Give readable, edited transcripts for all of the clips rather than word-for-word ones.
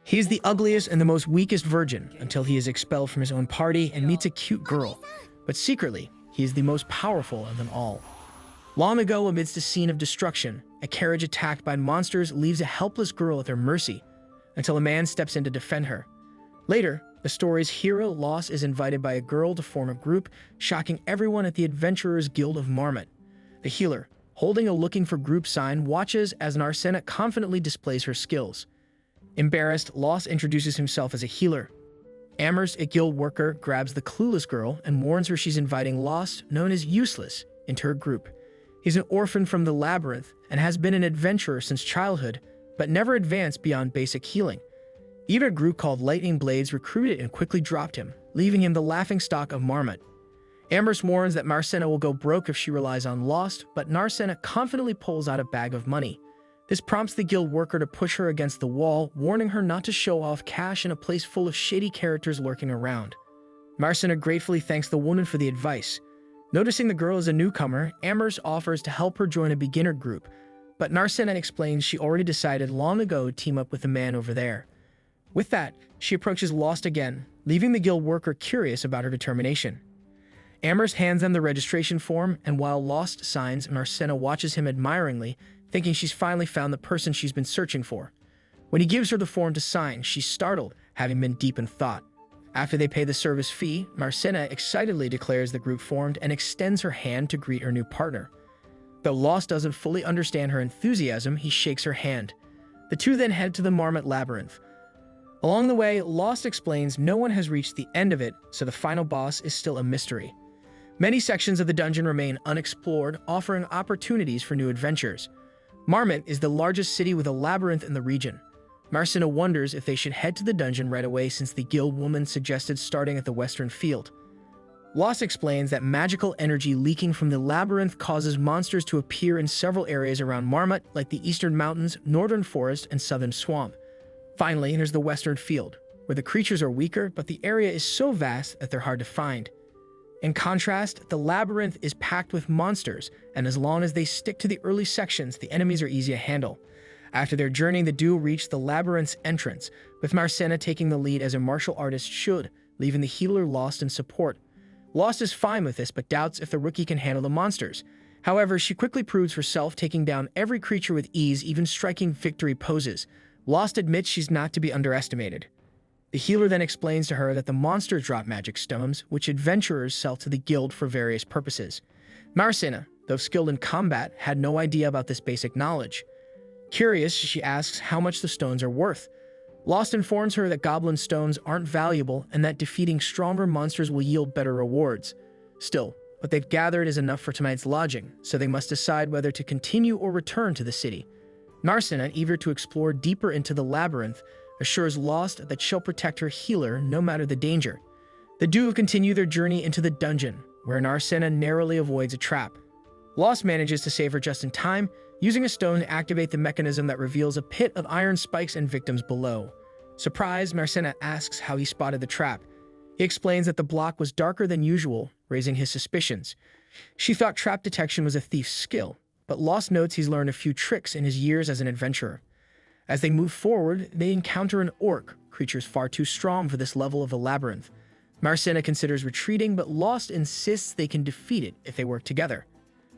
He is the ugliest and the most weakest virgin until he is expelled from his own party and meets a cute girl, but secretly, he is the most powerful of them all. Long ago, amidst a scene of destruction, a carriage attacked by monsters leaves a helpless girl at their mercy until a man steps in to defend her. Later, the story's hero, Lost, is invited by a girl to form a group, shocking everyone at the Adventurers Guild of Marmot. The healer, holding a looking for group sign, watches as Narcena confidently displays her skills. Embarrassed, Lost introduces himself as a healer. Amherst, a guild worker, grabs the clueless girl and warns her she's inviting Lost, known as Useless, into her group. He's an orphan from the labyrinth and has been an adventurer since childhood, but never advanced beyond basic healing. Even a group called Lightning Blades recruited and quickly dropped him, leaving him the laughingstock of Marmot. Amherst warns that Narcena will go broke if she relies on Lost, but Narcena confidently pulls out a bag of money. This prompts the guild worker to push her against the wall, warning her not to show off cash in a place full of shady characters lurking around. Narcena gratefully thanks the woman for the advice. Noticing the girl is a newcomer, Amherst offers to help her join a beginner group, but Narcena explains she already decided long ago to team up with the man over there. With that, she approaches Lost again, leaving the guild worker curious about her determination. Amherst hands them the registration form, and while Lost signs, Narcena watches him admiringly, thinking she's finally found the person she's been searching for. When he gives her the form to sign, she's startled, having been deep in thought. After they pay the service fee, Narcena excitedly declares the group formed and extends her hand to greet her new partner. Though Lost doesn't fully understand her enthusiasm, he shakes her hand. The two then head to the Marmot Labyrinth. Along the way, Lost explains no one has reached the end of it, so the final boss is still a mystery. Many sections of the dungeon remain unexplored, offering opportunities for new adventures. Marmot is the largest city with a labyrinth in the region. Narcena wonders if they should head to the dungeon right away since the guild woman suggested starting at the western field. Lost explains that magical energy leaking from the labyrinth causes monsters to appear in several areas around Marmot, like the eastern mountains, northern forest, and southern swamp. Finally, there's the western field, where the creatures are weaker, but the area is so vast that they're hard to find. In contrast, the labyrinth is packed with monsters, and as long as they stick to the early sections, the enemies are easy to handle. After their journey, the duo reach the labyrinth's entrance, with Narcena taking the lead as a martial artist should, leaving the healer Lost in support. Lost is fine with this, but doubts if the rookie can handle the monsters. However, she quickly proves herself, taking down every creature with ease, even striking victory poses. Lost admits she's not to be underestimated. The healer then explains to her that the monsters drop magic stones, which adventurers sell to the guild for various purposes. Narcena, though skilled in combat, had no idea about this basic knowledge. Curious, she asks how much the stones are worth. Lost informs her that goblin stones aren't valuable and that defeating stronger monsters will yield better rewards. Still, what they've gathered is enough for tonight's lodging, so they must decide whether to continue or return to the city. Narcena, eager to explore deeper into the labyrinth, assures Lost that she'll protect her healer no matter the danger. The duo continue their journey into the dungeon, where Narcena narrowly avoids a trap. Lost manages to save her just in time, using a stone to activate the mechanism that reveals a pit of iron spikes and victims below. Surprised, Narcena asks how he spotted the trap. He explains that the block was darker than usual, raising his suspicions. She thought trap detection was a thief's skill, but Lost notes he's learned a few tricks in his years as an adventurer. As they move forward, they encounter an orc, creatures far too strong for this level of the labyrinth. Narcena considers retreating, but Lost insists they can defeat it if they work together.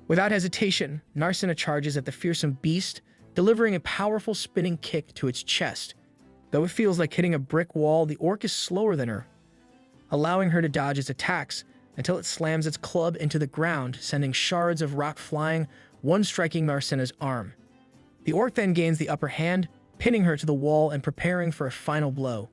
Without hesitation, Narcena charges at the fearsome beast, delivering a powerful spinning kick to its chest. Though it feels like hitting a brick wall, the orc is slower than her, allowing her to dodge its attacks until it slams its club into the ground, sending shards of rock flying, one striking Narcena's arm. The orc then gains the upper hand, pinning her to the wall and preparing for a final blow.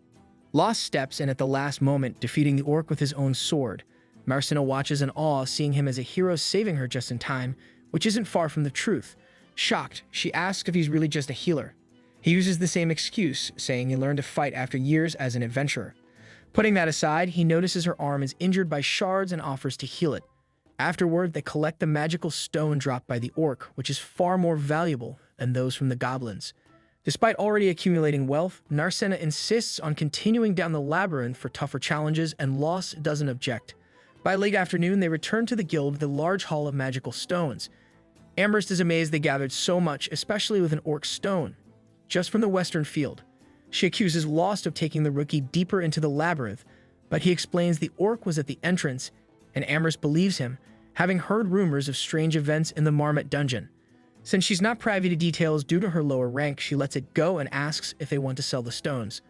Lost steps in at the last moment, defeating the orc with his own sword. Narcena watches in awe, seeing him as a hero saving her just in time, which isn't far from the truth. Shocked, she asks if he's really just a healer. He uses the same excuse, saying he learned to fight after years as an adventurer. Putting that aside, he notices her arm is injured by shards and offers to heal it. Afterward, they collect the magical stone dropped by the orc, which is far more valuable than those from the goblins. Despite already accumulating wealth, Narcena insists on continuing down the labyrinth for tougher challenges, and Lost doesn't object. By late afternoon, they return to the guild with a large haul of magical stones. Amherst is amazed they gathered so much, especially with an orc stone, just from the western field. She accuses Lost of taking the rookie deeper into the labyrinth, but he explains the orc was at the entrance, and Amherst believes him, having heard rumors of strange events in the Marmot dungeon. Since she's not privy to details due to her lower rank, she lets it go and asks if they want to sell the stones.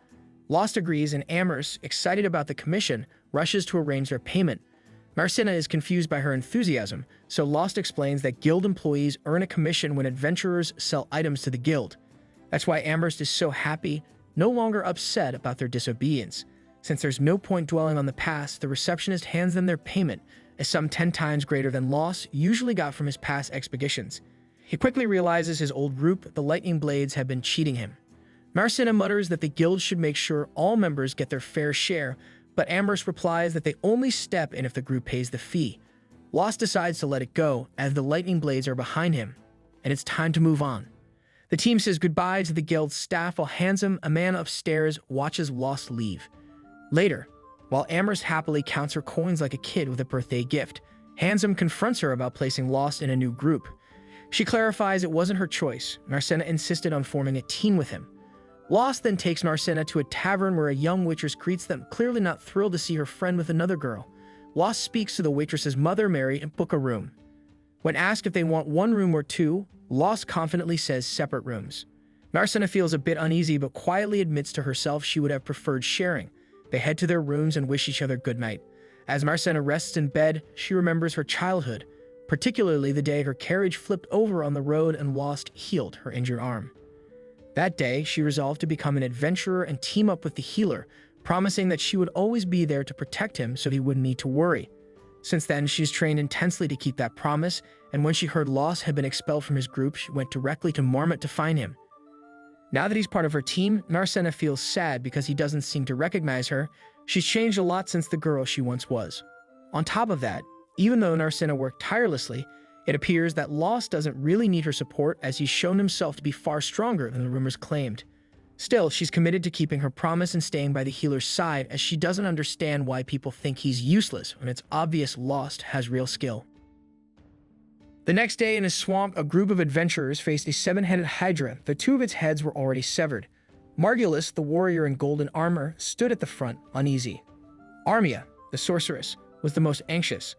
Lost agrees, and Amherst, excited about the commission, rushes to arrange their payment. Marcina is confused by her enthusiasm, so Lost explains that guild employees earn a commission when adventurers sell items to the guild. That's why Amherst is so happy, no longer upset about their disobedience. Since there's no point dwelling on the past, the receptionist hands them their payment, a sum 10 times greater than Lost usually got from his past expeditions. He quickly realizes his old group, the Lightning Blades, have been cheating him. Marcina mutters that the guild should make sure all members get their fair share, but Amherst replies that they only step in if the group pays the fee. Lost decides to let it go, as the Lightning Blades are behind him, and it's time to move on. The team says goodbye to the guild's staff while Handsome, a man upstairs, watches Lost leave. Later, while Amherst happily counts her coins like a kid with a birthday gift, Handsome confronts her about placing Lost in a new group. She clarifies it wasn't her choice. Marcina insisted on forming a team with him. Lost then takes Marcina to a tavern where a young waitress greets them, clearly not thrilled to see her friend with another girl. Lost speaks to the waitress's mother, Mary, and book a room. When asked if they want one room or two, Lost confidently says separate rooms. Marcina feels a bit uneasy but quietly admits to herself she would have preferred sharing. They head to their rooms and wish each other good night. As Marcina rests in bed, she remembers her childhood, particularly the day her carriage flipped over on the road and Lost healed her injured arm. That day, she resolved to become an adventurer and team up with the healer, promising that she would always be there to protect him so he wouldn't need to worry. Since then, she's trained intensely to keep that promise, and when she heard Lost had been expelled from his group, she went directly to Marmot to find him. Now that he's part of her team, Marcina feels sad because he doesn't seem to recognize her. She's changed a lot since the girl she once was. On top of that, even though Marcina worked tirelessly, it appears that Lost doesn't really need her support, as he's shown himself to be far stronger than the rumors claimed. Still, she's committed to keeping her promise and staying by the healer's side, as she doesn't understand why people think he's useless when it's obvious Lost has real skill. The next day in a swamp, a group of adventurers faced a 7-headed hydra. The 2 of its heads were already severed. Margulis, the warrior in golden armor, stood at the front, uneasy. Armia, the sorceress, was the most anxious.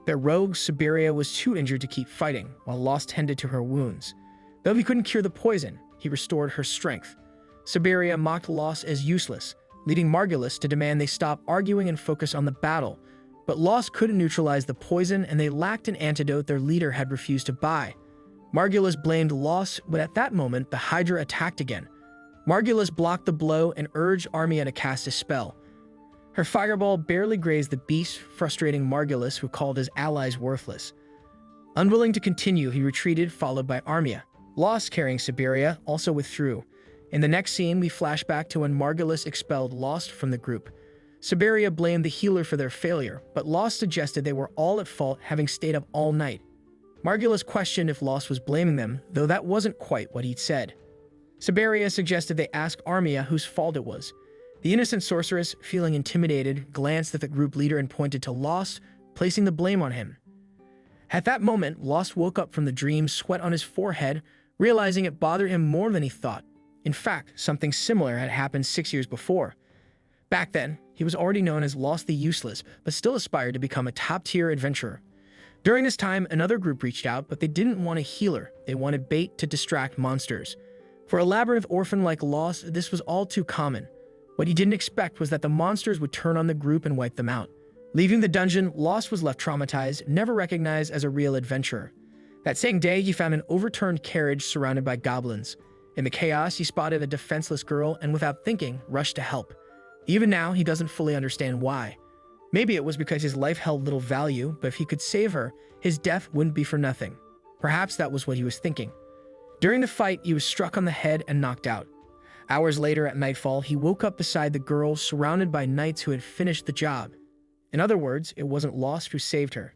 Their rogue, Siberia, was too injured to keep fighting, while Lost tended to her wounds. Though he couldn't cure the poison, he restored her strength. Siberia mocked Lost as useless, leading Margulis to demand they stop arguing and focus on the battle. But Lost couldn't neutralize the poison, and they lacked an antidote their leader had refused to buy. Margulis blamed Lost, but at that moment, the Hydra attacked again. Margulis blocked the blow and urged Armia to cast a spell. Her fireball barely grazed the beast, frustrating Margulis, who called his allies worthless. Unwilling to continue, he retreated, followed by Armia. Lost, carrying Siberia, also withdrew. In the next scene, we flash back to when Margulis expelled Lost from the group. Siberia blamed the healer for their failure, but Lost suggested they were all at fault, having stayed up all night. Margulis questioned if Lost was blaming them, though that wasn't quite what he'd said. Siberia suggested they ask Armia whose fault it was. The innocent sorceress, feeling intimidated, glanced at the group leader and pointed to Lost, placing the blame on him. At that moment, Lost woke up from the dream, sweat on his forehead, realizing it bothered him more than he thought. In fact, something similar had happened 6 years before. Back then, he was already known as Lost the Useless, but still aspired to become a top-tier adventurer. During this time, another group reached out, but they didn't want a healer. They wanted bait to distract monsters. For a labyrinth orphan like Lost, this was all too common. What he didn't expect was that the monsters would turn on the group and wipe them out. Leaving the dungeon, Lost was left traumatized, never recognized as a real adventurer. That same day, he found an overturned carriage surrounded by goblins. In the chaos, he spotted a defenseless girl and, without thinking, rushed to help. Even now, he doesn't fully understand why. Maybe it was because his life held little value, but if he could save her, his death wouldn't be for nothing. Perhaps that was what he was thinking. During the fight, he was struck on the head and knocked out. Hours later at nightfall, he woke up beside the girl, surrounded by knights who had finished the job. In other words, it wasn't Lost who saved her.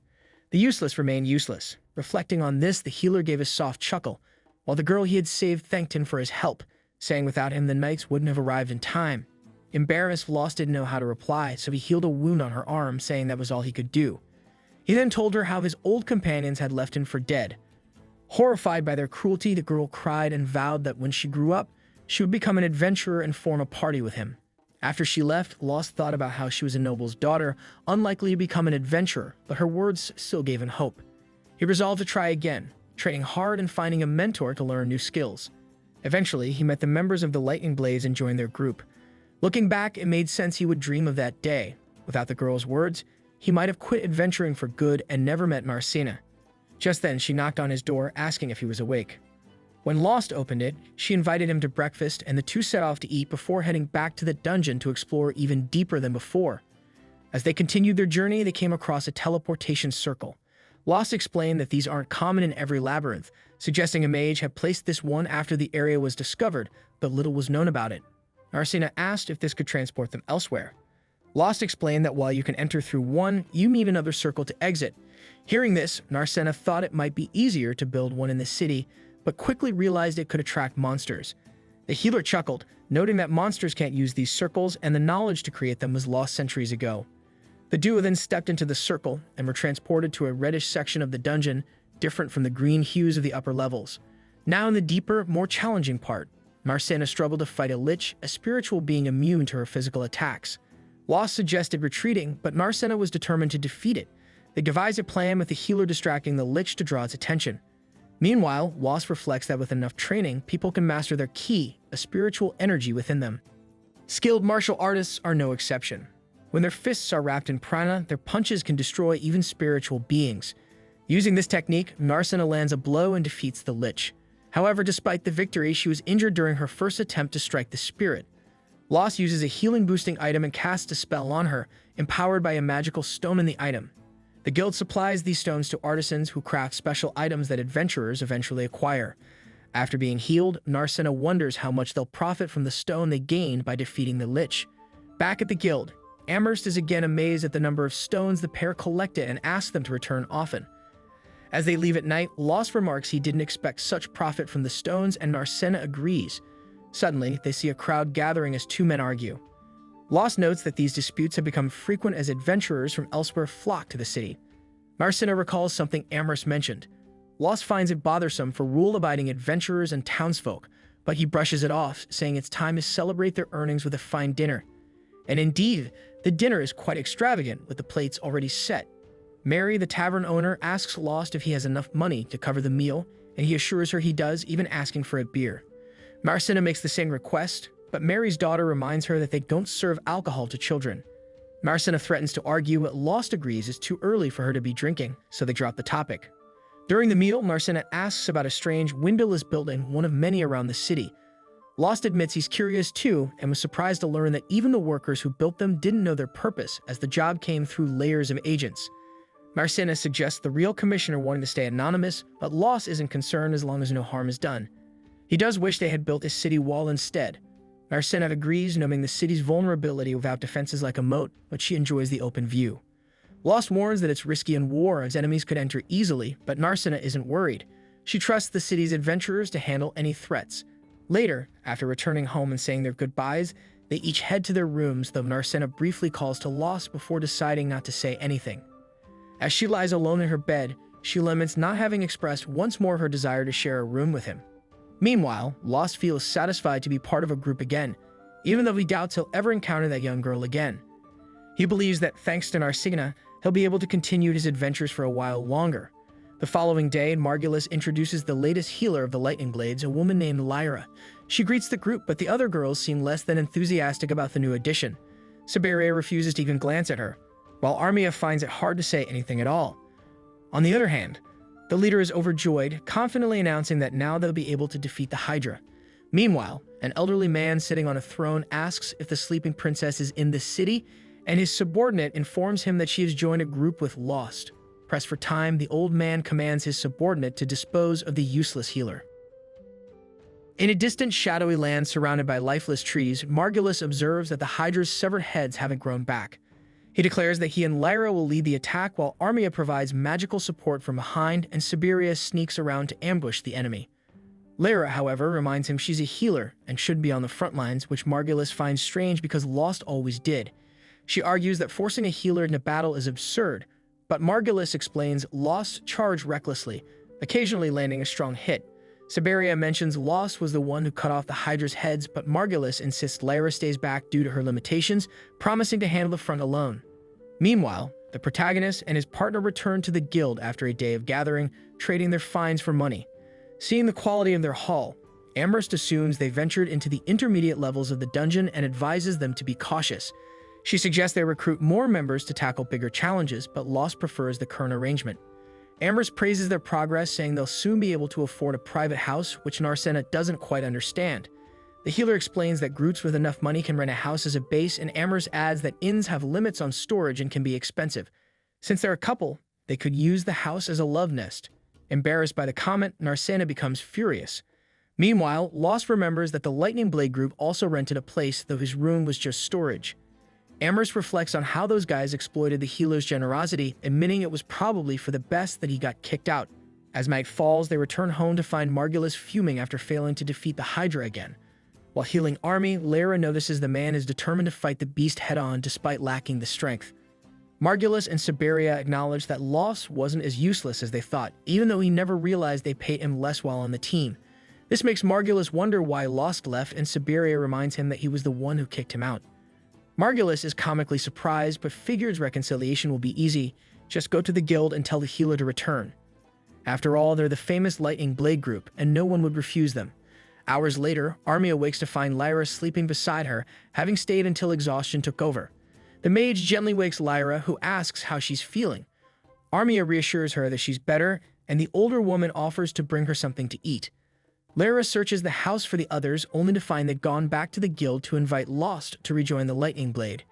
The useless remained useless. Reflecting on this, the healer gave a soft chuckle, while the girl he had saved thanked him for his help, saying without him the knights wouldn't have arrived in time. Embarrassed, Lost didn't know how to reply, so he healed a wound on her arm, saying that was all he could do. He then told her how his old companions had left him for dead. Horrified by their cruelty, the girl cried and vowed that when she grew up, she would become an adventurer and form a party with him. After she left, Lost thought about how she was a noble's daughter, unlikely to become an adventurer, but her words still gave him hope. He resolved to try again, training hard and finding a mentor to learn new skills. Eventually, he met the members of the Lightning Blades and joined their group. Looking back, it made sense he would dream of that day. Without the girl's words, he might have quit adventuring for good and never met Marcina. Just then, she knocked on his door, asking if he was awake. When Lost opened it, she invited him to breakfast, and the two set off to eat before heading back to the dungeon to explore even deeper than before. As they continued their journey, they came across a teleportation circle. Lost explained that these aren't common in every labyrinth, suggesting a mage had placed this one after the area was discovered, but little was known about it. Marcina asked if this could transport them elsewhere. Lost explained that while you can enter through one, you need another circle to exit. Hearing this, Narcena thought it might be easier to build one in the city, but quickly realized it could attract monsters. The healer chuckled, noting that monsters can't use these circles and the knowledge to create them was lost centuries ago. The duo then stepped into the circle and were transported to a reddish section of the dungeon, different from the green hues of the upper levels. Now in the deeper, more challenging part, Marcena struggled to fight a lich, a spiritual being immune to her physical attacks. Lost suggested retreating, but Marcena was determined to defeat it. They devised a plan with the healer distracting the lich to draw its attention. Meanwhile, Lost reflects that with enough training, people can master their ki, a spiritual energy within them. Skilled martial artists are no exception. When their fists are wrapped in prana, their punches can destroy even spiritual beings. Using this technique, Narcena lands a blow and defeats the lich. However, despite the victory, she was injured during her first attempt to strike the spirit. Lost uses a healing-boosting item and casts a spell on her, empowered by a magical stone in the item. The guild supplies these stones to artisans who craft special items that adventurers eventually acquire. After being healed, Narcena wonders how much they'll profit from the stone they gained by defeating the lich. Back at the guild, Amherst is again amazed at the number of stones the pair collected and asks them to return often. As they leave at night, Lost remarks he didn't expect such profit from the stones, and Narcena agrees. Suddenly, they see a crowd gathering as two men argue. Lost notes that these disputes have become frequent as adventurers from elsewhere flock to the city. Marcena recalls something Amherst mentioned. Lost finds it bothersome for rule-abiding adventurers and townsfolk, but he brushes it off, saying it's time to celebrate their earnings with a fine dinner. And indeed, the dinner is quite extravagant, with the plates already set. Mary, the tavern owner, asks Lost if he has enough money to cover the meal, and he assures her he does, even asking for a beer. Marcena makes the same request, but Mary's daughter reminds her that they don't serve alcohol to children. Marcena threatens to argue, but Lost agrees it's too early for her to be drinking, so they drop the topic. During the meal, Marcena asks about a strange windowless building, one of many around the city. Lost admits he's curious too, and was surprised to learn that even the workers who built them didn't know their purpose, as the job came through layers of agents. Marcena suggests the real commissioner wanting to stay anonymous, but Lost isn't concerned as long as no harm is done. He does wish they had built a city wall instead. Marcena agrees, knowing the city's vulnerability without defenses like a moat, but she enjoys the open view. Lost warns that it's risky in war as enemies could enter easily, but Narcena isn't worried. She trusts the city's adventurers to handle any threats. Later, after returning home and saying their goodbyes, they each head to their rooms, though Narcena briefly calls to Lost before deciding not to say anything. As she lies alone in her bed, she laments not having expressed once more her desire to share a room with him. Meanwhile, Lost feels satisfied to be part of a group again, even though he doubts he'll ever encounter that young girl again. He believes that thanks to Narcena, he'll be able to continue his adventures for a while longer. The following day, Margulis introduces the latest healer of the Lightning Blades, a woman named Lyra. She greets the group, but the other girls seem less than enthusiastic about the new addition. Siberia refuses to even glance at her, while Armia finds it hard to say anything at all. On the other hand, the leader is overjoyed, confidently announcing that now they'll be able to defeat the Hydra. Meanwhile, an elderly man sitting on a throne asks if the sleeping princess is in the city, and his subordinate informs him that she has joined a group with Lost. Pressed for time, the old man commands his subordinate to dispose of the useless healer. In a distant shadowy land surrounded by lifeless trees, Margulis observes that the Hydra's severed heads haven't grown back. He declares that he and Lyra will lead the attack while Armia provides magical support from behind and Siberia sneaks around to ambush the enemy. Lyra, however, reminds him she's a healer and should be on the front lines, which Margulis finds strange because Lost always did. She argues that forcing a healer into battle is absurd, but Margulis explains Lost charge recklessly, occasionally landing a strong hit. Siberia mentions Lost was the one who cut off the Hydra's heads, but Margulis insists Lyra stays back due to her limitations, promising to handle the front alone. Meanwhile, the protagonist and his partner return to the guild after a day of gathering, trading their finds for money. Seeing the quality of their haul, Amherst assumes they ventured into the intermediate levels of the dungeon and advises them to be cautious. She suggests they recruit more members to tackle bigger challenges, but Lost prefers the current arrangement. Amherst praises their progress, saying they'll soon be able to afford a private house, which Narcena doesn't quite understand. The healer explains that groups with enough money can rent a house as a base, and Amherst adds that inns have limits on storage and can be expensive. Since they're a couple, they could use the house as a love nest. Embarrassed by the comment, Narcena becomes furious. Meanwhile, Lost remembers that the Lightning Blade group also rented a place, though his room was just storage. Amherst reflects on how those guys exploited the healer's generosity, admitting it was probably for the best that he got kicked out. As night falls, they return home to find Margulis fuming after failing to defeat the Hydra again. While healing Army, Lyra notices the man is determined to fight the beast head-on despite lacking the strength. Margulis and Siberia acknowledge that Lost wasn't as useless as they thought, even though he never realized they paid him less while on the team. This makes Margulis wonder why Lost left, and Siberia reminds him that he was the one who kicked him out. Margulis is comically surprised, but figures reconciliation will be easy. Just go to the guild and tell the healer to return. After all, they're the famous Lightning Blade group, and no one would refuse them. Hours later, Army awakes to find Lyra sleeping beside her, having stayed until exhaustion took over. The mage gently wakes Lyra, who asks how she's feeling. Armia reassures her that she's better, and the older woman offers to bring her something to eat. Lyra searches the house for the others, only to find they've gone back to the guild to invite Lost to rejoin the Lightning Blade.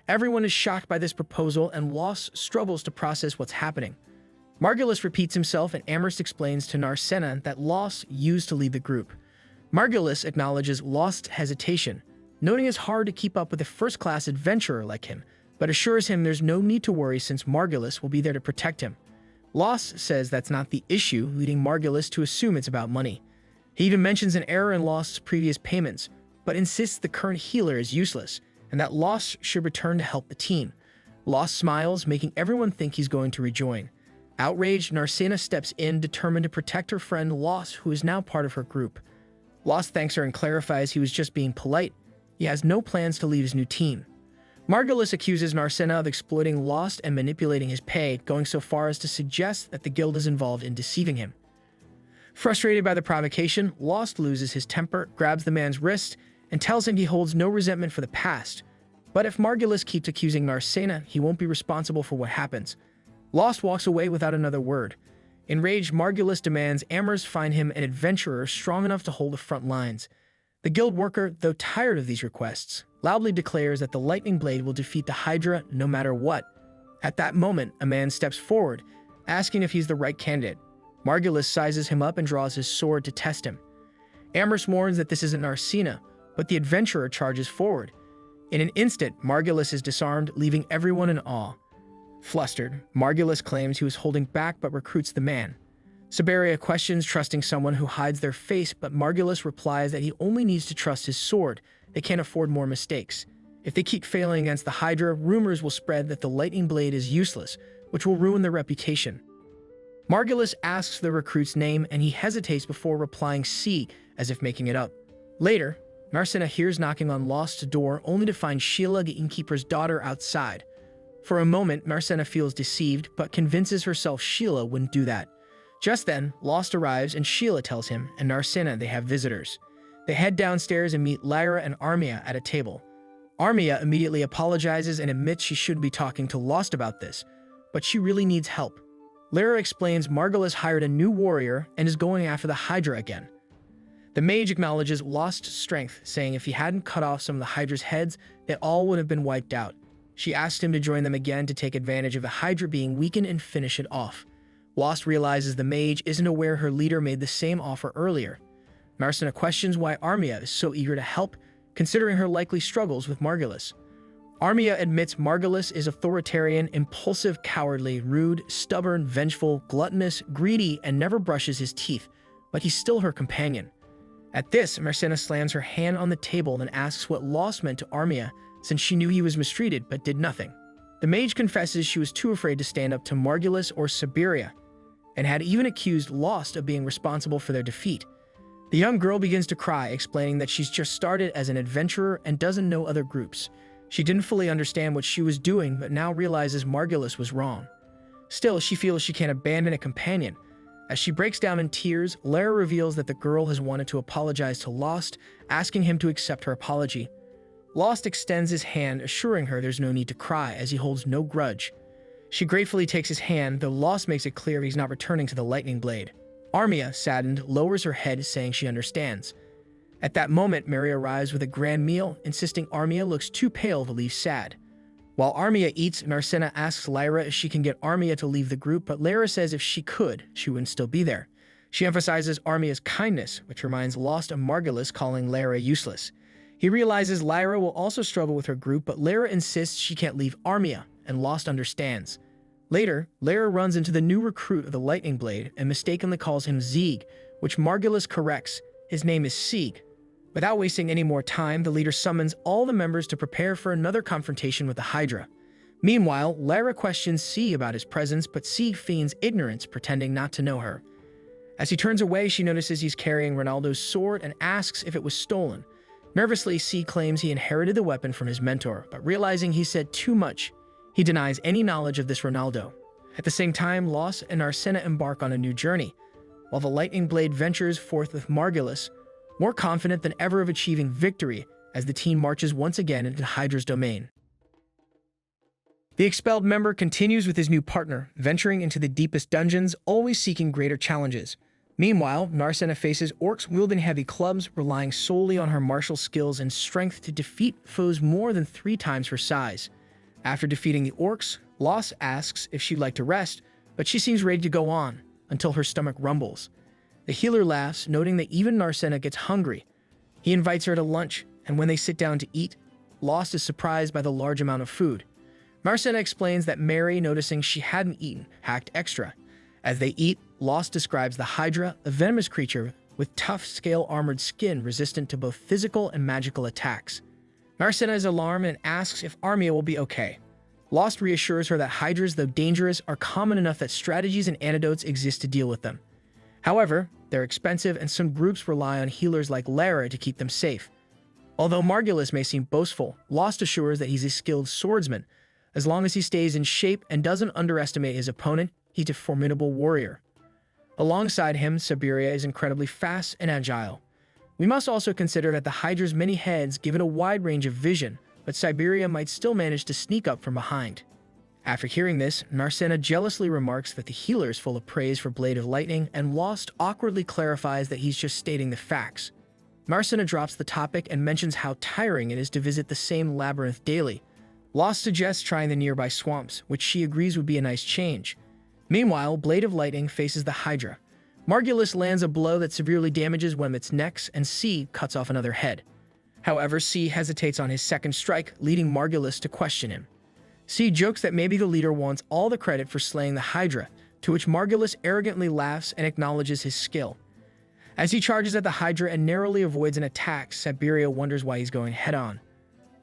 Everyone is shocked by this proposal, and Lost struggles to process what's happening. Margulis repeats himself, and Amherst explains to Narcena that Lost used to lead the group. Margulis acknowledges Lost's hesitation, noting it's hard to keep up with a first-class adventurer like him, but assures him there's no need to worry since Margulis will be there to protect him. Lost says that's not the issue, leading Margulis to assume it's about money. He even mentions an error in Lost's previous payments, but insists the current healer is useless, and that Lost should return to help the team. Lost smiles, making everyone think he's going to rejoin. Outraged, Narcena steps in, determined to protect her friend Lost, who is now part of her group. Lost thanks her and clarifies he was just being polite. He has no plans to leave his new team. Margulis accuses Narcena of exploiting Lost and manipulating his pay, going so far as to suggest that the guild is involved in deceiving him. Frustrated by the provocation, Lost loses his temper, grabs the man's wrist, and tells him he holds no resentment for the past. But if Margulis keeps accusing Narcena, he won't be responsible for what happens. Lost walks away without another word. Enraged, Margulis demands Amherst find him an adventurer strong enough to hold the front lines. The guild worker, though tired of these requests, loudly declares that the Lightning Blade will defeat the Hydra no matter what. At that moment, a man steps forward, asking if he's the right candidate. Margulis sizes him up and draws his sword to test him. Amherst warns that this isn't Narcena, but the adventurer charges forward. In an instant, Margulis is disarmed, leaving everyone in awe. Flustered, Margulis claims he was holding back but recruits the man. Siberia questions trusting someone who hides their face, but Margulis replies that he only needs to trust his sword. They can't afford more mistakes. If they keep failing against the Hydra, rumors will spread that the Lightning Blade is useless, which will ruin their reputation. Margulis asks the recruit's name, and he hesitates before replying C, as if making it up. Later, Narcena hears knocking on Lost's door, only to find Sheila, the innkeeper's daughter, outside. For a moment, Narcena feels deceived, but convinces herself Sheila wouldn't do that. Just then, Lost arrives, and Sheila tells him and Narcena they have visitors. They head downstairs and meet Lyra and Armia at a table. Armia immediately apologizes and admits she shouldn't be talking to Lost about this, but she really needs help. Lyra explains Margulis hired a new warrior and is going after the Hydra again. The mage acknowledges Lost's strength, saying if he hadn't cut off some of the Hydra's heads, they all would have been wiped out. She asks him to join them again to take advantage of the Hydra being weakened and finish it off. Lost realizes the mage isn't aware her leader made the same offer earlier. Narcena questions why Armia is so eager to help, considering her likely struggles with Margulis. Armia admits Margulis is authoritarian, impulsive, cowardly, rude, stubborn, vengeful, gluttonous, greedy, and never brushes his teeth, but he's still her companion. At this, Narcena slams her hand on the table and asks what Lost meant to Armia, since she knew he was mistreated but did nothing. The mage confesses she was too afraid to stand up to Margulis or Siberia, and had even accused Lost of being responsible for their defeat. The young girl begins to cry, explaining that she's just started as an adventurer and doesn't know other groups. She didn't fully understand what she was doing, but now realizes Margulis was wrong. Still, she feels she can't abandon a companion. As she breaks down in tears, Lara reveals that the girl has wanted to apologize to Lost, asking him to accept her apology. Lost extends his hand, assuring her there's no need to cry, as he holds no grudge. She gratefully takes his hand, though Lost makes it clear he's not returning to the lightning blade. Armia, saddened, lowers her head, saying she understands. At that moment, Mary arrives with a grand meal, insisting Armia looks too pale to leave sad. While Armia eats, Narcena asks Lyra if she can get Armia to leave the group, but Lyra says if she could, she wouldn't still be there. She emphasizes Armia's kindness, which reminds Lost of Margulis calling Lyra useless. He realizes Lyra will also struggle with her group, but Lyra insists she can't leave Armia, and Lost understands. Later, Lyra runs into the new recruit of the Lightning Blade and mistakenly calls him Zieg, which Margulis corrects. His name is Sieg. Without wasting any more time, the leader summons all the members to prepare for another confrontation with the Hydra. Meanwhile, Lyra questions Sieg about his presence, but Sieg feigns ignorance, pretending not to know her. As he turns away, she notices he's carrying Ronaldo's sword and asks if it was stolen. Nervously, Sieg claims he inherited the weapon from his mentor, but realizing he said too much, he denies any knowledge of this Ronaldo. At the same time, Lost and Narcena embark on a new journey, while the Lightning Blade ventures forth with Margulis, more confident than ever of achieving victory as the team marches once again into Hydra's domain. The expelled member continues with his new partner, venturing into the deepest dungeons, always seeking greater challenges. Meanwhile, Narcena faces orcs wielding heavy clubs, relying solely on her martial skills and strength to defeat foes more than 3 times her size. After defeating the orcs, Lost asks if she'd like to rest, but she seems ready to go on, until her stomach rumbles. The healer laughs, noting that even Narcena gets hungry. He invites her to lunch, and when they sit down to eat, Lost is surprised by the large amount of food. Narcena explains that Mary, noticing she hadn't eaten, hacked extra. As they eat, Lost describes the Hydra, a venomous creature with tough, scale-armored skin resistant to both physical and magical attacks. Narcena is alarmed and asks if Armia will be okay. Lost reassures her that Hydras, though dangerous, are common enough that strategies and antidotes exist to deal with them. However, they're expensive and some groups rely on healers like Lara to keep them safe. Although Margulis may seem boastful, Lost assures that he's a skilled swordsman. As long as he stays in shape and doesn't underestimate his opponent, he's a formidable warrior. Alongside him, Siberia is incredibly fast and agile. We must also consider that the Hydra's many heads give it a wide range of vision, but Siberia might still manage to sneak up from behind. After hearing this, Narcena jealously remarks that the healer is full of praise for Blade of Lightning, and Lost awkwardly clarifies that he's just stating the facts. Narcena drops the topic and mentions how tiring it is to visit the same labyrinth daily. Lost suggests trying the nearby swamps, which she agrees would be a nice change. Meanwhile, Blade of Lightning faces the Hydra. Margulis lands a blow that severely damages one of its necks, and C cuts off another head. However, C hesitates on his second strike, leading Margulis to question him. C jokes that maybe the leader wants all the credit for slaying the Hydra, to which Margulis arrogantly laughs and acknowledges his skill. As he charges at the Hydra and narrowly avoids an attack, Siberia wonders why he's going head-on.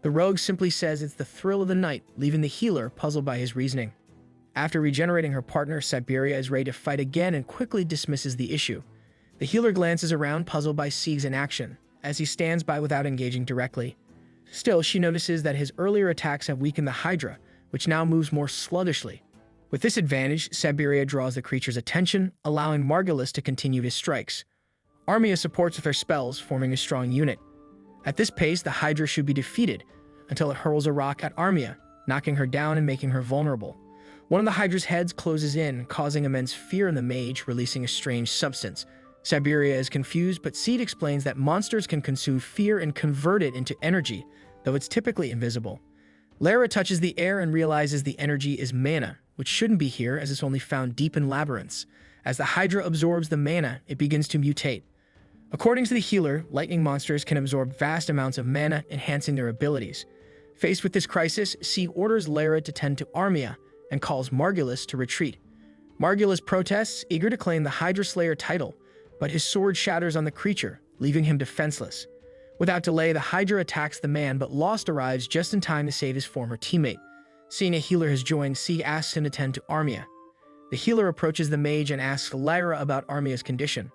The rogue simply says it's the thrill of the night, leaving the healer puzzled by his reasoning. After regenerating her partner, Siberia is ready to fight again and quickly dismisses the issue. The healer glances around, puzzled by Sieg's inaction, as he stands by without engaging directly. Still, she notices that his earlier attacks have weakened the Hydra, which now moves more sluggishly. With this advantage, Siberia draws the creature's attention, allowing Margulis to continue his strikes. Armia supports with her spells, forming a strong unit. At this pace, the Hydra should be defeated, until it hurls a rock at Armia, knocking her down and making her vulnerable. One of the Hydra's heads closes in, causing immense fear in the mage, releasing a strange substance. Siberia is confused, but Seed explains that monsters can consume fear and convert it into energy, though it's typically invisible. Lara touches the air and realizes the energy is mana, which shouldn't be here as it's only found deep in labyrinths. As the Hydra absorbs the mana, it begins to mutate. According to the healer, lightning monsters can absorb vast amounts of mana, enhancing their abilities. Faced with this crisis, Seed orders Lara to tend to Armia, and calls Margulis to retreat. Margulis protests, eager to claim the Hydra Slayer title, but his sword shatters on the creature, leaving him defenseless. Without delay, the Hydra attacks the man, but Lost arrives just in time to save his former teammate. Seeing a healer has joined, C asks him to tend to Armia. The healer approaches the mage and asks Lyra about Armia's condition.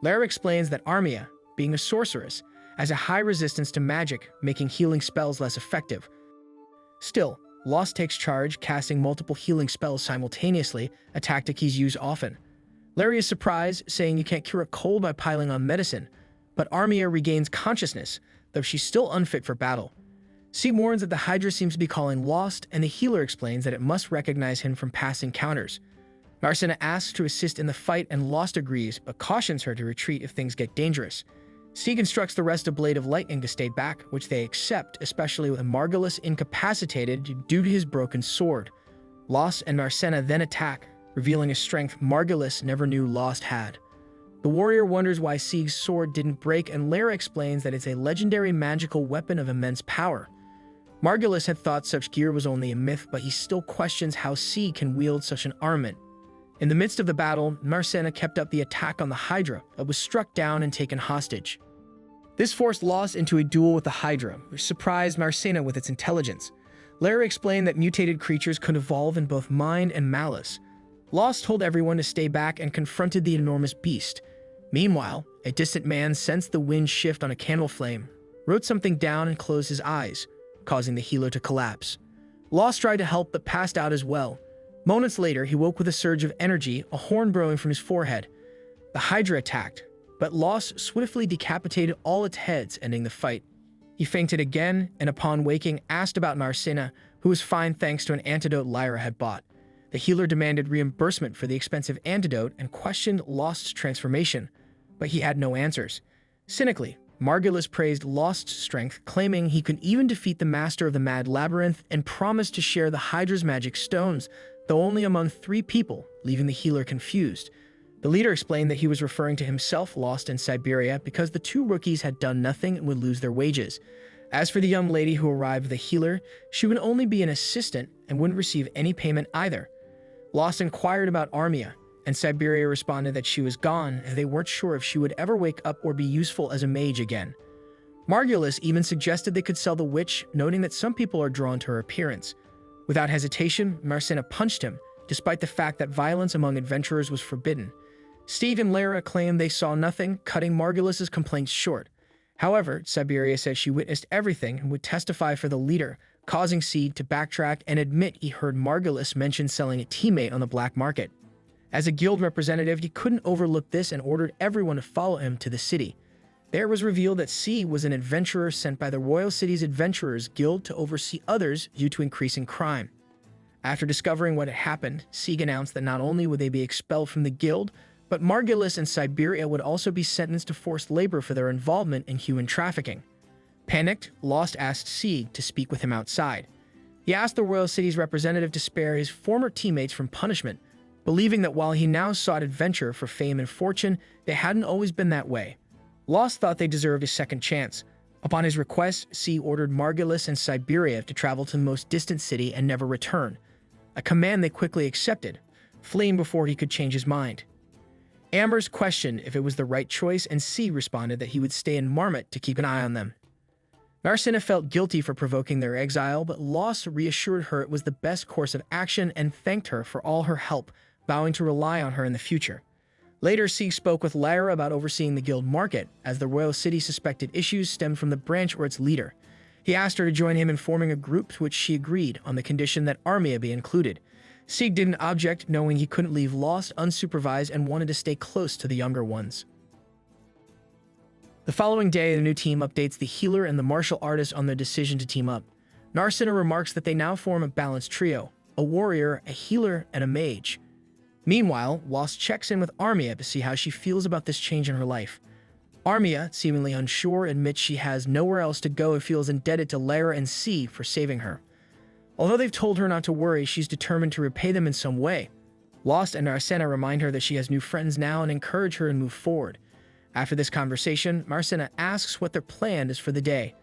Lara explains that Armia, being a sorceress, has a high resistance to magic, making healing spells less effective. Still, Lost takes charge, casting multiple healing spells simultaneously, a tactic he's used often. Larry is surprised, saying you can't cure a cold by piling on medicine, but Armia regains consciousness, though she's still unfit for battle. C warns that the Hydra seems to be calling Lost, and the healer explains that it must recognize him from past encounters. Narcina asks to assist in the fight, and Lost agrees, but cautions her to retreat if things get dangerous. Sieg instructs the rest of Blade of Lightning to stay back, which they accept, especially with Margulis incapacitated due to his broken sword. Lost and Narcina then attack, revealing a strength Margulis never knew Lost had. The warrior wonders why Sieg's sword didn't break, and Lara explains that it's a legendary magical weapon of immense power. Margulis had thought such gear was only a myth, but he still questions how Sieg can wield such an armament. In the midst of the battle, Narcina kept up the attack on the Hydra, but was struck down and taken hostage. This forced Lost into a duel with the Hydra, which surprised Narcina with its intelligence. Lara explained that mutated creatures could evolve in both mind and malice. Lost told everyone to stay back and confronted the enormous beast. Meanwhile, a distant man sensed the wind shift on a candle flame, wrote something down and closed his eyes, causing the healer to collapse. Lost tried to help but passed out as well. Moments later, he woke with a surge of energy, a horn blowing from his forehead. The Hydra attacked, but Lost swiftly decapitated all its heads, ending the fight. He fainted again, and upon waking, asked about Narcina, who was fine thanks to an antidote Lyra had bought. The healer demanded reimbursement for the expensive antidote and questioned Lost's transformation, but he had no answers. Cynically, Margulis praised Lost's strength, claiming he could even defeat the master of the Mad Labyrinth, and promised to share the Hydra's magic stones, though only among 3 people, leaving the healer confused. The leader explained that he was referring to himself, Lost, in Siberia because the 2 rookies had done nothing and would lose their wages. As for the young lady who arrived with the healer, she would only be an assistant and wouldn't receive any payment either. Lost inquired about Armia, and Siberia responded that she was gone and they weren't sure if she would ever wake up or be useful as a mage again. Margulis even suggested they could sell the witch, noting that some people are drawn to her appearance. Without hesitation, Narcina punched him, despite the fact that violence among adventurers was forbidden. Steve and Lara claimed they saw nothing, cutting Margulis's complaints short. However, Siberia said she witnessed everything and would testify for the leader, causing Seed to backtrack and admit he heard Margulis mention selling a teammate on the black market. As a guild representative, he couldn't overlook this and ordered everyone to follow him to the city. There it was revealed that C was an adventurer sent by the Royal City's Adventurers Guild to oversee others due to increasing crime. After discovering what had happened, Sieg announced that not only would they be expelled from the guild, but Margulis and Siberia would also be sentenced to forced labor for their involvement in human trafficking. Panicked, Lost asked Sieg to speak with him outside. He asked the Royal City's representative to spare his former teammates from punishment, believing that while he now sought adventure for fame and fortune, they hadn't always been that way. Lost thought they deserved a second chance. Upon his request, Sieg ordered Margulis and Siberia to travel to the most distant city and never return, a command they quickly accepted, fleeing before he could change his mind. Ambers questioned if it was the right choice, and C responded that he would stay in Marmot to keep an eye on them. Narcina felt guilty for provoking their exile, but Lost reassured her it was the best course of action and thanked her for all her help, vowing to rely on her in the future. Later, Sieg spoke with Lyra about overseeing the guild market, as the Royal City suspected issues stemmed from the branch or its leader. He asked her to join him in forming a group, to which she agreed, on the condition that Armia be included. Sieg didn't object, knowing he couldn't leave Lost unsupervised and wanted to stay close to the younger ones. The following day, the new team updates the healer and the martial artist on their decision to team up. Narcina remarks that they now form a balanced trio, a warrior, a healer, and a mage. Meanwhile, Lost checks in with Armia to see how she feels about this change in her life. Armia, seemingly unsure, admits she has nowhere else to go and feels indebted to Lara and C for saving her. Although they've told her not to worry, she's determined to repay them in some way. Lost and Narcina remind her that she has new friends now and encourage her to move forward. After this conversation, Narcina asks what their plan is for the day.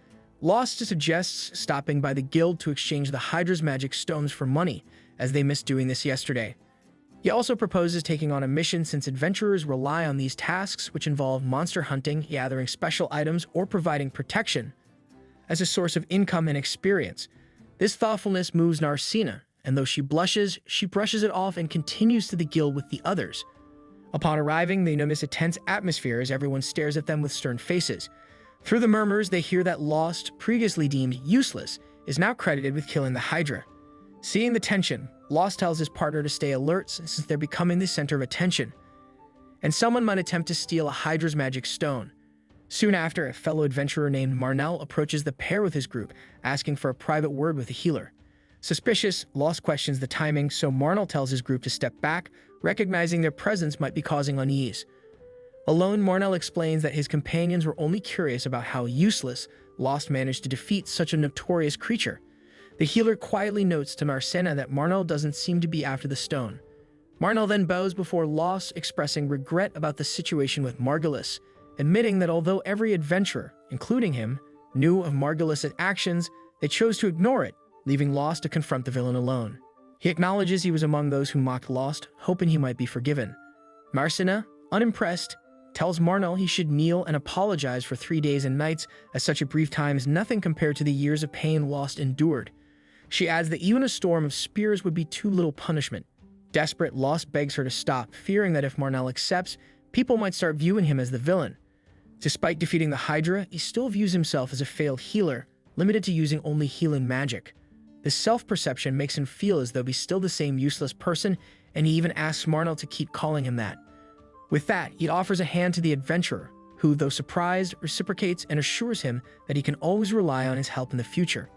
Lost suggests stopping by the guild to exchange the Hydra's magic stones for money, as they missed doing this yesterday. He also proposes taking on a mission since adventurers rely on these tasks, which involve monster hunting, gathering special items, or providing protection, as a source of income and experience. This thoughtfulness moves Narcina, and though she blushes, she brushes it off and continues to the guild with the others. Upon arriving, they notice a tense atmosphere as everyone stares at them with stern faces. Through the murmurs, they hear that Lost, previously deemed useless, is now credited with killing the Hydra. Seeing the tension, Lost tells his partner to stay alert since they're becoming the center of attention, and someone might attempt to steal a Hydra's magic stone. Soon after, a fellow adventurer named Marnell approaches the pair with his group, asking for a private word with the healer. Suspicious, Lost questions the timing, so Marnell tells his group to step back, recognizing their presence might be causing unease. Alone, Marnell explains that his companions were only curious about how useless Lost managed to defeat such a notorious creature. The healer quietly notes to Marcena that Marnell doesn't seem to be after the stone. Marnell then bows before Lost, expressing regret about the situation with Margulis, admitting that although every adventurer, including him, knew of Margulis' actions, they chose to ignore it, leaving Lost to confront the villain alone. He acknowledges he was among those who mocked Lost, hoping he might be forgiven. Marcena, unimpressed, tells Marnell he should kneel and apologize for 3 days and nights, as such a brief time is nothing compared to the years of pain Lost endured. She adds that even a storm of spears would be too little punishment. Desperate, Lost begs her to stop, fearing that if Marnell accepts, people might start viewing him as the villain. Despite defeating the Hydra, he still views himself as a failed healer, limited to using only healing magic. This self-perception makes him feel as though he's still the same useless person, and he even asks Marnell to keep calling him that. With that, he offers a hand to the adventurer, who, though surprised, reciprocates and assures him that he can always rely on his help in the future.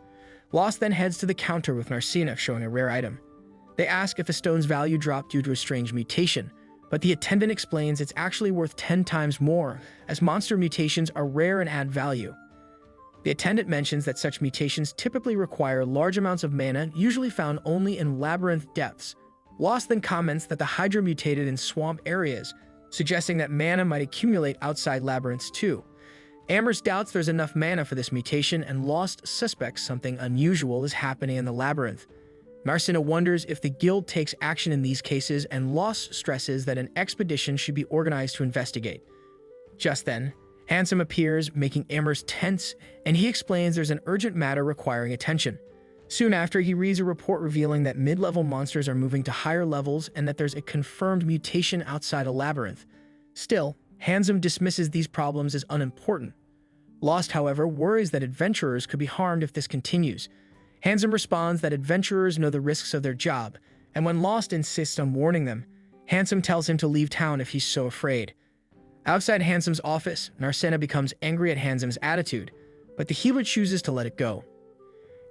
Lost then heads to the counter with Narcina, showing a rare item. They ask if the stone's value dropped due to a strange mutation, but the attendant explains it's actually worth 10 times more, as monster mutations are rare and add value. The attendant mentions that such mutations typically require large amounts of mana, usually found only in labyrinth depths. Lost then comments that the Hydra mutated in swamp areas, suggesting that mana might accumulate outside labyrinths too. Amherst doubts there's enough mana for this mutation, and Lost suspects something unusual is happening in the labyrinth. Marcena wonders if the guild takes action in these cases, and Lost stresses that an expedition should be organized to investigate. Just then, Handsome appears, making Amherst tense, and he explains there's an urgent matter requiring attention. Soon after, he reads a report revealing that mid-level monsters are moving to higher levels and that there's a confirmed mutation outside a labyrinth. Still, Handsome dismisses these problems as unimportant. Lost, however, worries that adventurers could be harmed if this continues. Handsome responds that adventurers know the risks of their job, and when Lost insists on warning them, Handsome tells him to leave town if he's so afraid. Outside Handsome's office, Narcena becomes angry at Handsome's attitude, but the healer chooses to let it go.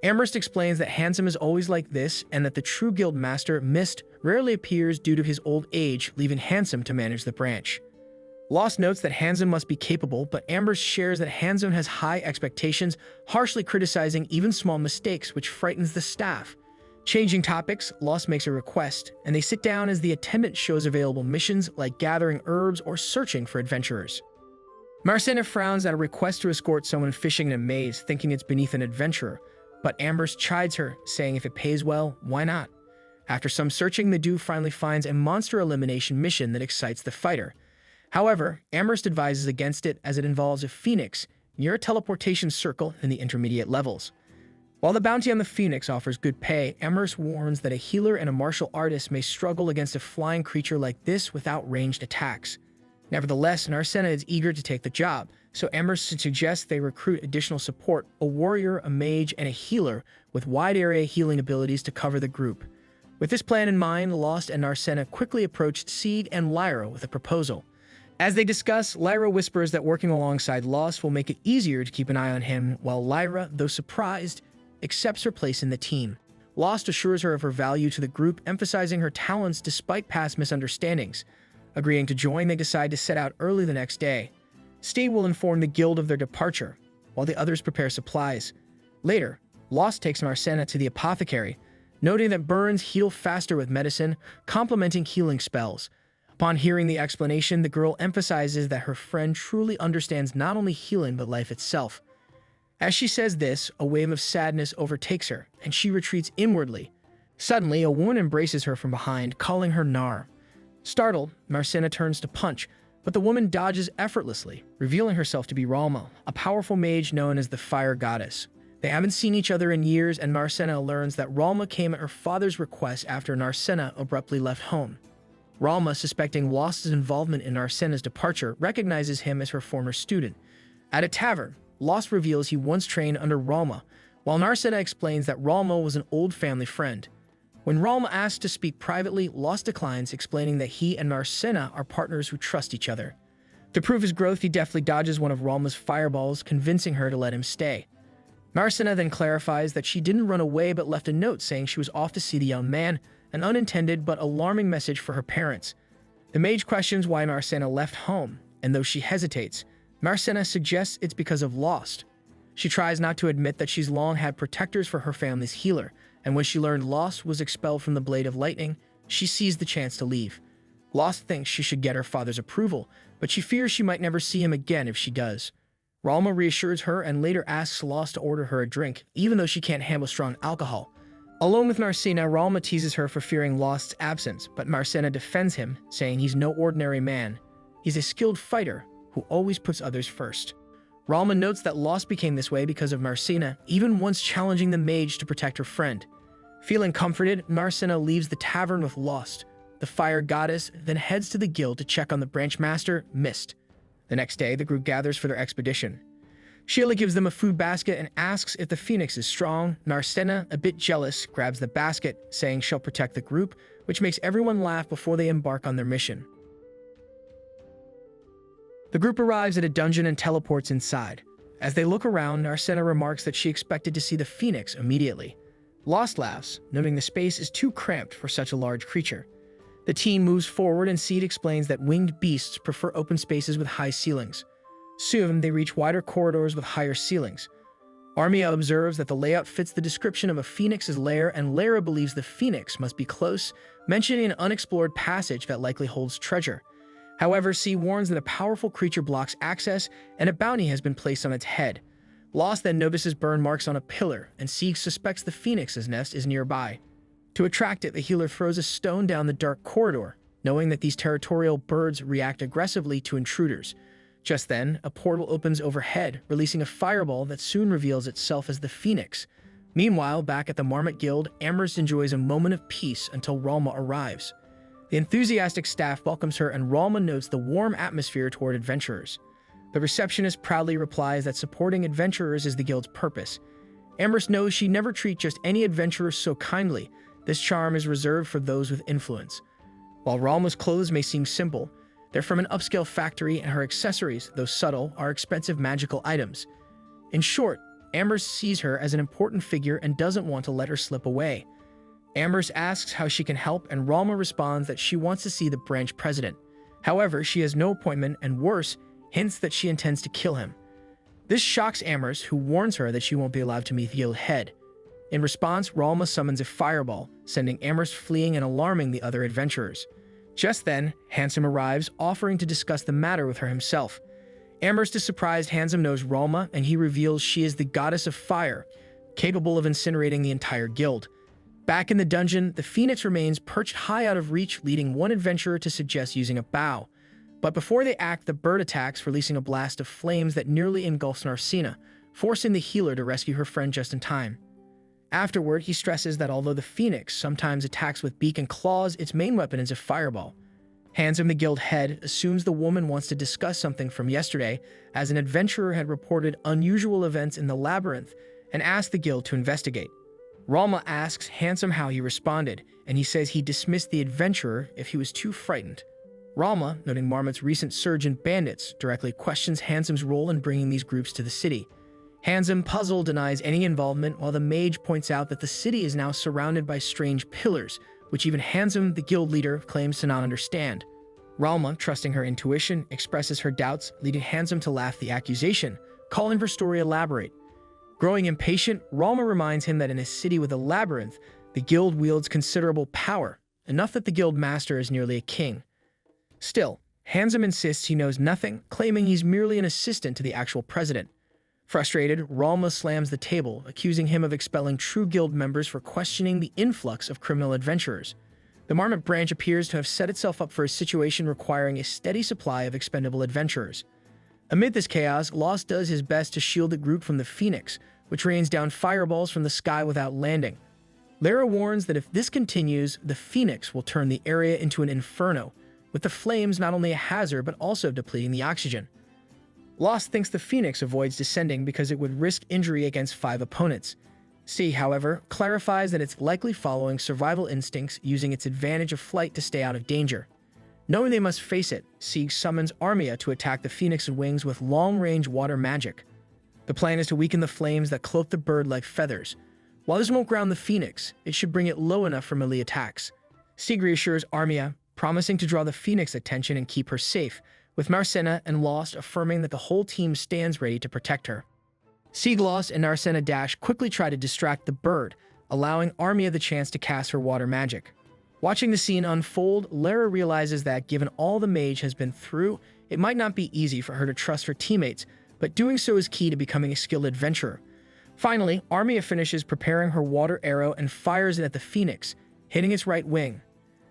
Amherst explains that Handsome is always like this and that the true guild master, Mist, rarely appears due to his old age, leaving Handsome to manage the branch. Lost notes that Handsome must be capable, but Amherst shares that Handsome has high expectations, harshly criticizing even small mistakes, which frightens the staff. Changing topics, Lost makes a request, and they sit down as the attendant shows available missions like gathering herbs or searching for adventurers. Marcena frowns at a request to escort someone fishing in a maze, thinking it's beneath an adventurer, but Amherst chides her, saying if it pays well, why not? After some searching, the dude finally finds a monster elimination mission that excites the fighter. However, Amherst advises against it as it involves a phoenix near a teleportation circle in the intermediate levels. While the bounty on the phoenix offers good pay, Amherst warns that a healer and a martial artist may struggle against a flying creature like this without ranged attacks. Nevertheless, Narcena is eager to take the job, so Amherst suggests they recruit additional support, a warrior, a mage, and a healer with wide-area healing abilities to cover the group. With this plan in mind, Lost and Narcena quickly approached Seed and Lyra with a proposal. As they discuss, Lyra whispers that working alongside Lost will make it easier to keep an eye on him, while Lyra, though surprised, accepts her place in the team. Lost assures her of her value to the group, emphasizing her talents despite past misunderstandings. Agreeing to join, they decide to set out early the next day. Steve will inform the guild of their departure, while the others prepare supplies. Later, Lost takes Marcena to the apothecary, noting that burns heal faster with medicine, complementing healing spells. Upon hearing the explanation, the girl emphasizes that her friend truly understands not only healing but life itself. As she says this, a wave of sadness overtakes her, and she retreats inwardly. Suddenly, a woman embraces her from behind, calling her Nar. Startled, Marcena turns to punch, but the woman dodges effortlessly, revealing herself to be Ralma, a powerful mage known as the Fire Goddess. They haven't seen each other in years, and Marcena learns that Ralma came at her father's request after Narcena abruptly left home. Ralma, suspecting Lost's involvement in Narsena's departure, recognizes him as her former student. At a tavern, Lost reveals he once trained under Ralma, while Narsena explains that Ralma was an old family friend. When Ralma asks to speak privately, Lost declines, explaining that he and Narsena are partners who trust each other. To prove his growth, he deftly dodges one of Ralma's fireballs, convincing her to let him stay. Narsena then clarifies that she didn't run away but left a note saying she was off to see the young man, an unintended but alarming message for her parents. The mage questions why Narsena left home, and though she hesitates, Narsena suggests it's because of Lost. She tries not to admit that she's long had protectors for her family's healer, and when she learned Lost was expelled from the Blade of Lightning, she seized the chance to leave. Lost thinks she should get her father's approval, but she fears she might never see him again if she does. Ralma reassures her and later asks Lost to order her a drink, even though she can't handle strong alcohol. Alone with Narsena, Ralma teases her for fearing Lost's absence, but Narsena defends him, saying he's no ordinary man. He's a skilled fighter who always puts others first. Ralma notes that Lost became this way because of Narsena, even once challenging the mage to protect her friend. Feeling comforted, Narsena leaves the tavern with Lost. The fire goddess then heads to the guild to check on the branch master, Mist. The next day, the group gathers for their expedition. Sheila gives them a food basket and asks if the phoenix is strong. Narsena, a bit jealous, grabs the basket, saying she'll protect the group, which makes everyone laugh before they embark on their mission. The group arrives at a dungeon and teleports inside. As they look around, Narsena remarks that she expected to see the phoenix immediately. Lost laughs, noting the space is too cramped for such a large creature. The team moves forward and Seed explains that winged beasts prefer open spaces with high ceilings. Soon, they reach wider corridors with higher ceilings. Armia observes that the layout fits the description of a phoenix's lair, and Lara believes the phoenix must be close, mentioning an unexplored passage that likely holds treasure. However, C warns that a powerful creature blocks access, and a bounty has been placed on its head. Lost then notices burn marks on a pillar, and C suspects the phoenix's nest is nearby. To attract it, the healer throws a stone down the dark corridor, knowing that these territorial birds react aggressively to intruders. Just then, a portal opens overhead, releasing a fireball that soon reveals itself as the phoenix. Meanwhile, back at the Marmot Guild, Amherst enjoys a moment of peace until Ralma arrives. The enthusiastic staff welcomes her, and Ralma notes the warm atmosphere toward adventurers. The receptionist proudly replies that supporting adventurers is the guild's purpose. Amherst knows she never treats just any adventurer so kindly. This charm is reserved for those with influence. While Ralma's clothes may seem simple, they're from an upscale factory, and her accessories, though subtle, are expensive magical items. In short, Amherst sees her as an important figure and doesn't want to let her slip away. Amherst asks how she can help, and Ralma responds that she wants to see the branch president. However, she has no appointment, and worse, hints that she intends to kill him. This shocks Amherst, who warns her that she won't be allowed to meet the guild head. In response, Ralma summons a fireball, sending Amherst fleeing and alarming the other adventurers. Just then, Handsome arrives, offering to discuss the matter with her himself. Amherst is surprised Handsome knows Ralma, and he reveals she is the goddess of fire, capable of incinerating the entire guild. Back in the dungeon, the phoenix remains perched high out of reach, leading one adventurer to suggest using a bow. But before they act, the bird attacks, releasing a blast of flames that nearly engulfs Narsena, forcing the healer to rescue her friend just in time. Afterward, he stresses that although the phoenix sometimes attacks with beak and claws, its main weapon is a fireball. Handsome, the guild head, assumes the woman wants to discuss something from yesterday, as an adventurer had reported unusual events in the labyrinth and asked the guild to investigate. Ralma asks Handsome how he responded, and he says he dismissed the adventurer if he was too frightened. Ralma, noting Marmot's recent surge in bandits, directly questions Handsome's role in bringing these groups to the city. Handsome, puzzled, denies any involvement, while the mage points out that the city is now surrounded by strange pillars, which even Handsome, the guild leader, claims to not understand. Ralma, trusting her intuition, expresses her doubts, leading Handsome to laugh the accusation, calling for story elaborate. Growing impatient, Ralma reminds him that in a city with a labyrinth, the guild wields considerable power, enough that the guild master is nearly a king. Still, Handsome insists he knows nothing, claiming he's merely an assistant to the actual president. Frustrated, Ralma slams the table, accusing him of expelling true guild members for questioning the influx of criminal adventurers. The Marmot branch appears to have set itself up for a situation requiring a steady supply of expendable adventurers. Amid this chaos, Lost does his best to shield the group from the phoenix, which rains down fireballs from the sky without landing. Lara warns that if this continues, the phoenix will turn the area into an inferno, with the flames not only a hazard but also depleting the oxygen. Lost thinks the phoenix avoids descending because it would risk injury against 5 opponents. C, however, clarifies that it's likely following survival instincts, using its advantage of flight to stay out of danger. Knowing they must face it, Sieg summons Armia to attack the phoenix's wings with long-range water magic. The plan is to weaken the flames that cloak the bird like feathers. While this won't ground the phoenix, it should bring it low enough for melee attacks. Sieg reassures Armia, promising to draw the phoenix's attention and keep her safe, with Marcena and Lost affirming that the whole team stands ready to protect her. Sieg, Lost, and Marcena Dash quickly try to distract the bird, allowing Armia the chance to cast her water magic. Watching the scene unfold, Lara realizes that given all the mage has been through, it might not be easy for her to trust her teammates, but doing so is key to becoming a skilled adventurer. Finally, Armia finishes preparing her water arrow and fires it at the phoenix, hitting its right wing.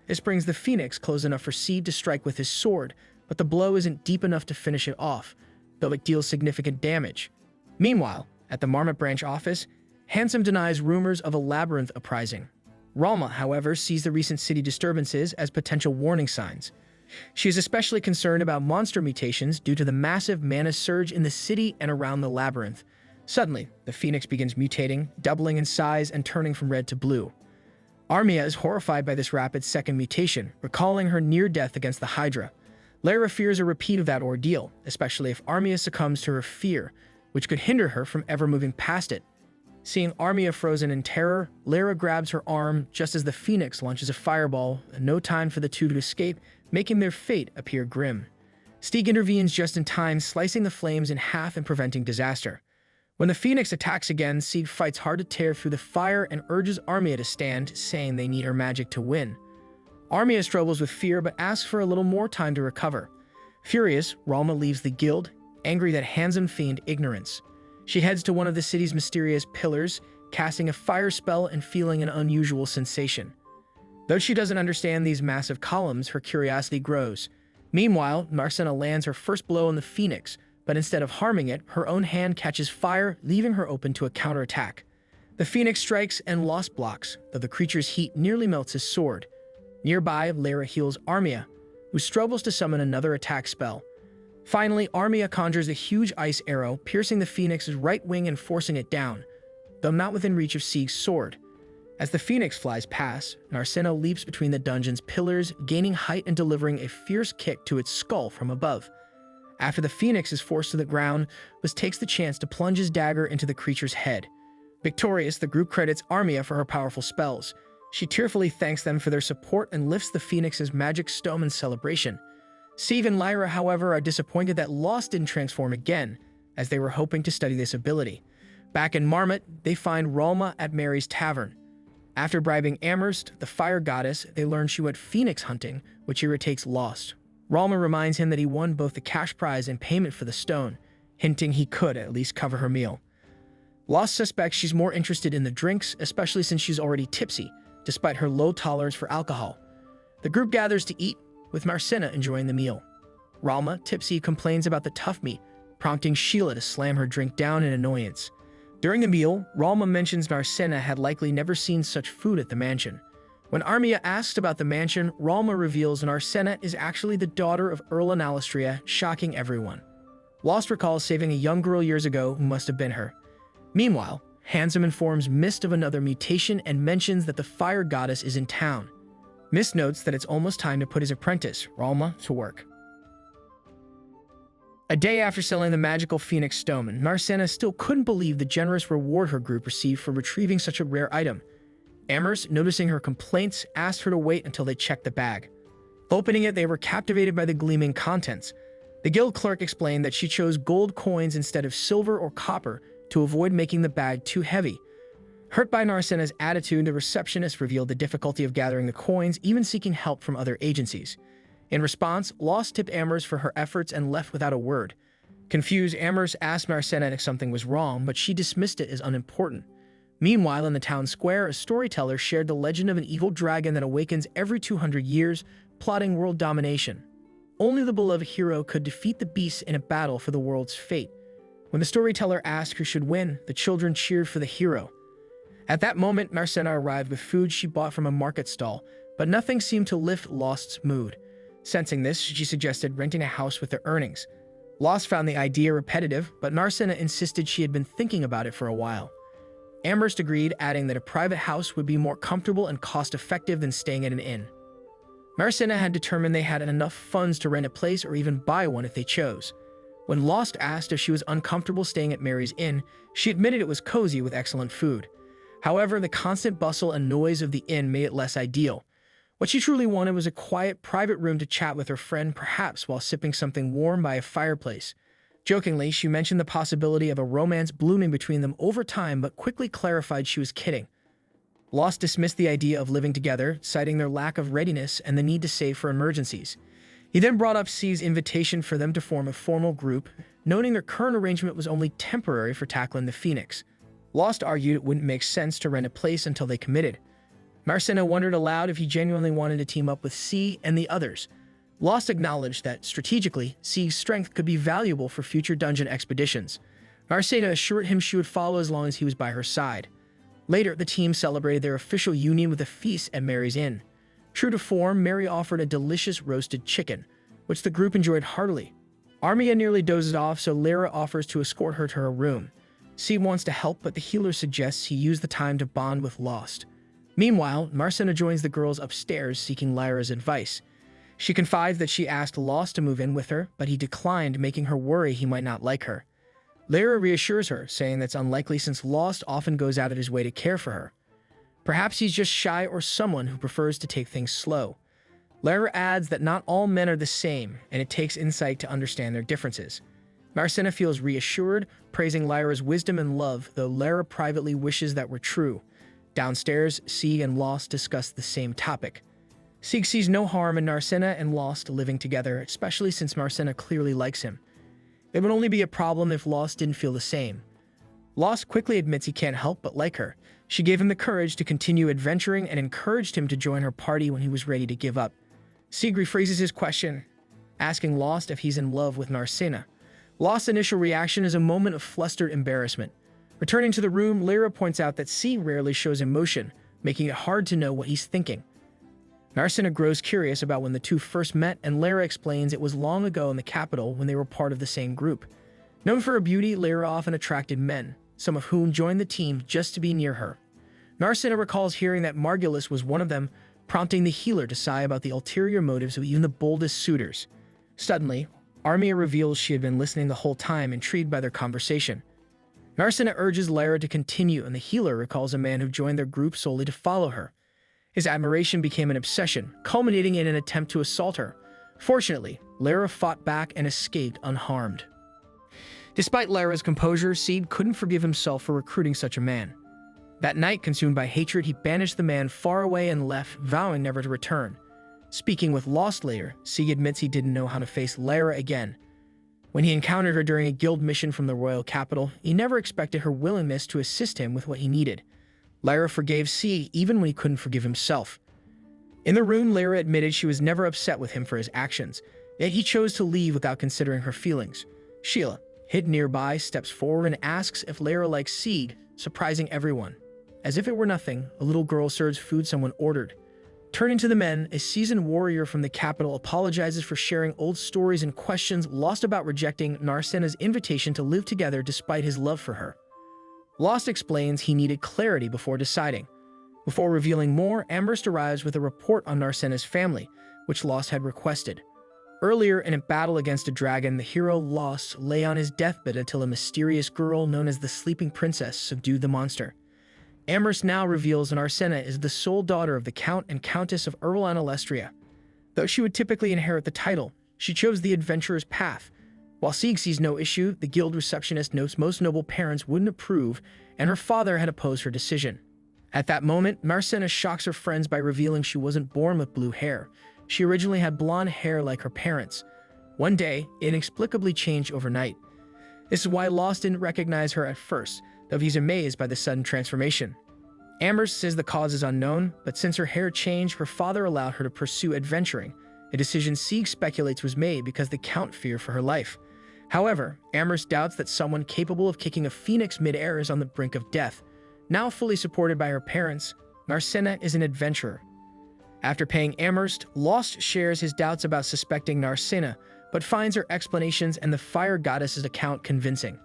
This brings the phoenix close enough for Sieg to strike with his sword, but the blow isn't deep enough to finish it off, though it deals significant damage. Meanwhile, at the Marmot branch office, Handsome denies rumors of a labyrinth uprising. Ralma, however, sees the recent city disturbances as potential warning signs. She is especially concerned about monster mutations due to the massive mana surge in the city and around the labyrinth. Suddenly, the phoenix begins mutating, doubling in size and turning from red to blue. Armia is horrified by this rapid second mutation, recalling her near death against the Hydra. Lara fears a repeat of that ordeal, especially if Armia succumbs to her fear, which could hinder her from ever moving past it. Seeing Armia frozen in terror, Lara grabs her arm just as the phoenix launches a fireball, and no time for the two to escape, making their fate appear grim. Stieg intervenes just in time, slicing the flames in half and preventing disaster. When the phoenix attacks again, Sieg fights hard to tear through the fire and urges Armia to stand, saying they need her magic to win. Armia struggles with fear but asks for a little more time to recover. Furious, Ralma leaves the guild, angry that Handsome feigned ignorance. She heads to one of the city's mysterious pillars, casting a fire spell and feeling an unusual sensation. Though she doesn't understand these massive columns, her curiosity grows. Meanwhile, Marcena lands her first blow on the phoenix, but instead of harming it, her own hand catches fire, leaving her open to a counterattack. The phoenix strikes and Lost blocks, though the creature's heat nearly melts his sword. Nearby, Lara heals Armia, who struggles to summon another attack spell. Finally, Armia conjures a huge ice arrow, piercing the phoenix's right wing and forcing it down, though not within reach of Sieg's sword. As the phoenix flies past, Marcena leaps between the dungeon's pillars, gaining height and delivering a fierce kick to its skull from above. After the phoenix is forced to the ground, Wiz takes the chance to plunge his dagger into the creature's head. Victorious, the group credits Armia for her powerful spells. She tearfully thanks them for their support and lifts the phoenix's magic stone in celebration. Sieg and Lyra, however, are disappointed that Lost didn't transform again, as they were hoping to study this ability. Back in Marmot, they find Ralma at Mary's tavern. After bribing Amherst, the fire goddess, they learn she went phoenix hunting, which irritates Lost. Ralma reminds him that he won both the cash prize and payment for the stone, hinting he could at least cover her meal. Lost suspects she's more interested in the drinks, especially since she's already tipsy, despite her low tolerance for alcohol. The group gathers to eat, with Marcena enjoying the meal. Ralma, tipsy, complains about the tough meat, prompting Sheila to slam her drink down in annoyance. During the meal, Ralma mentions Marcena had likely never seen such food at the mansion. When Armia asks about the mansion, Ralma reveals Marcena is actually the daughter of Earl Analystria, shocking everyone. Lost recalls saving a young girl years ago who must have been her. Meanwhile, Handsome informs Mist of another mutation and mentions that the fire goddess is in town. Mist notes that it's almost time to put his apprentice, Ralma, to work. A day after selling the magical Phoenix Stone, Marcena still couldn't believe the generous reward her group received for retrieving such a rare item. Amherst, noticing her complaints, asked her to wait until they checked the bag. Opening it, they were captivated by the gleaming contents. The guild clerk explained that she chose gold coins instead of silver or copper to avoid making the bag too heavy. Hurt by Marcena's attitude, the receptionist revealed the difficulty of gathering the coins, even seeking help from other agencies. In response, Lost tipped Amherst for her efforts and left without a word. Confused, Amherst asked Marcena if something was wrong, but she dismissed it as unimportant. Meanwhile, in the town square, a storyteller shared the legend of an evil dragon that awakens every 200 years, plotting world domination. Only the beloved hero could defeat the beast in a battle for the world's fate. When the storyteller asked who should win, the children cheered for the hero. At that moment, Marcena arrived with food she bought from a market stall, but nothing seemed to lift Lost's mood. Sensing this, she suggested renting a house with their earnings. Lost found the idea repetitive, but Marcena insisted she had been thinking about it for a while. Amherst agreed, adding that a private house would be more comfortable and cost-effective than staying at an inn. Marcena had determined they had enough funds to rent a place or even buy one if they chose. When Lost asked if she was uncomfortable staying at Mary's Inn, she admitted it was cozy with excellent food. However, the constant bustle and noise of the inn made it less ideal. What she truly wanted was a quiet, private room to chat with her friend, perhaps while sipping something warm by a fireplace. Jokingly, she mentioned the possibility of a romance blooming between them over time, but quickly clarified she was kidding. Lost dismissed the idea of living together, citing their lack of readiness and the need to save for emergencies. He then brought up C's invitation for them to form a formal group, noting their current arrangement was only temporary for tackling the Phoenix. Lost argued it wouldn't make sense to rent a place until they committed. Marcena wondered aloud if he genuinely wanted to team up with C and the others. Lost acknowledged that, strategically, C's strength could be valuable for future dungeon expeditions. Marcena assured him she would follow as long as he was by her side. Later, the team celebrated their official union with a feast at Mary's Inn. True to form, Mary offered a delicious roasted chicken, which the group enjoyed heartily. Armia nearly dozes off, so Lyra offers to escort her to her room. C wants to help, but the healer suggests he use the time to bond with Lost. Meanwhile, Marcena joins the girls upstairs, seeking Lyra's advice. She confides that she asked Lost to move in with her, but he declined, making her worry he might not like her. Lyra reassures her, saying that's unlikely since Lost often goes out of his way to care for her. Perhaps he's just shy or someone who prefers to take things slow. Lyra adds that not all men are the same, and it takes insight to understand their differences. Marcena feels reassured, praising Lyra's wisdom and love, though Lyra privately wishes that were true. Downstairs, Sieg and Lost discuss the same topic. Sieg sees no harm in Marcena and Lost living together, especially since Marcena clearly likes him. It would only be a problem if Lost didn't feel the same. Lost quickly admits he can't help but like her. She gave him the courage to continue adventuring and encouraged him to join her party when he was ready to give up. Sieg rephrases his question, asking Lost if he's in love with Marcena. Lost's initial reaction is a moment of flustered embarrassment. Returning to the room, Lyra points out that C rarely shows emotion, making it hard to know what he's thinking. Marcena grows curious about when the two first met, and Lyra explains it was long ago in the capital when they were part of the same group. Known for her beauty, Lyra often attracted men, some of whom joined the team just to be near her. Marcena recalls hearing that Margulis was one of them, prompting the healer to sigh about the ulterior motives of even the boldest suitors. Suddenly, Armia reveals she had been listening the whole time, intrigued by their conversation. Marcena urges Lyra to continue, and the healer recalls a man who joined their group solely to follow her. His admiration became an obsession, culminating in an attempt to assault her. Fortunately, Lyra fought back and escaped unharmed. Despite Lyra's composure, Sieg couldn't forgive himself for recruiting such a man. That night, consumed by hatred, he banished the man far away and left, vowing never to return. Speaking with Lost later, Sieg admits he didn't know how to face Lyra again. When he encountered her during a guild mission from the royal capital, he never expected her willingness to assist him with what he needed. Lyra forgave Sieg even when he couldn't forgive himself. In the room, Lyra admitted she was never upset with him for his actions, yet he chose to leave without considering her feelings. Sheila, hidden nearby, steps forward and asks if Lyra likes Sieg, surprising everyone. As if it were nothing, a little girl serves food someone ordered. Turning to the men, a seasoned warrior from the capital apologizes for sharing old stories and questions Lost about rejecting Marcena's invitation to live together despite his love for her. Lost explains he needed clarity before deciding. Before revealing more, Amherst arrives with a report on Marcena's family, which Lost had requested. Earlier, in a battle against a dragon, the hero Lost lay on his deathbed until a mysterious girl known as the Sleeping Princess subdued the monster. Amherst now reveals that Marcena is the sole daughter of the Count and Countess of Erwin Alestria. Though she would typically inherit the title, she chose the adventurer's path. While Sieg sees no issue, the guild receptionist notes most noble parents wouldn't approve, and her father had opposed her decision. At that moment, Marcena shocks her friends by revealing she wasn't born with blue hair. She originally had blonde hair like her parents. One day, it inexplicably changed overnight. This is why Lost didn't recognize her at first, though he's amazed by the sudden transformation. Amherst says the cause is unknown, but since her hair changed, her father allowed her to pursue adventuring, a decision Sieg speculates was made because the Count feared for her life. However, Amherst doubts that someone capable of kicking a phoenix mid-air is on the brink of death. Now fully supported by her parents, Narcena is an adventurer. After paying Amherst, Lost shares his doubts about suspecting Narcena, but finds her explanations and the fire goddess's account convincing.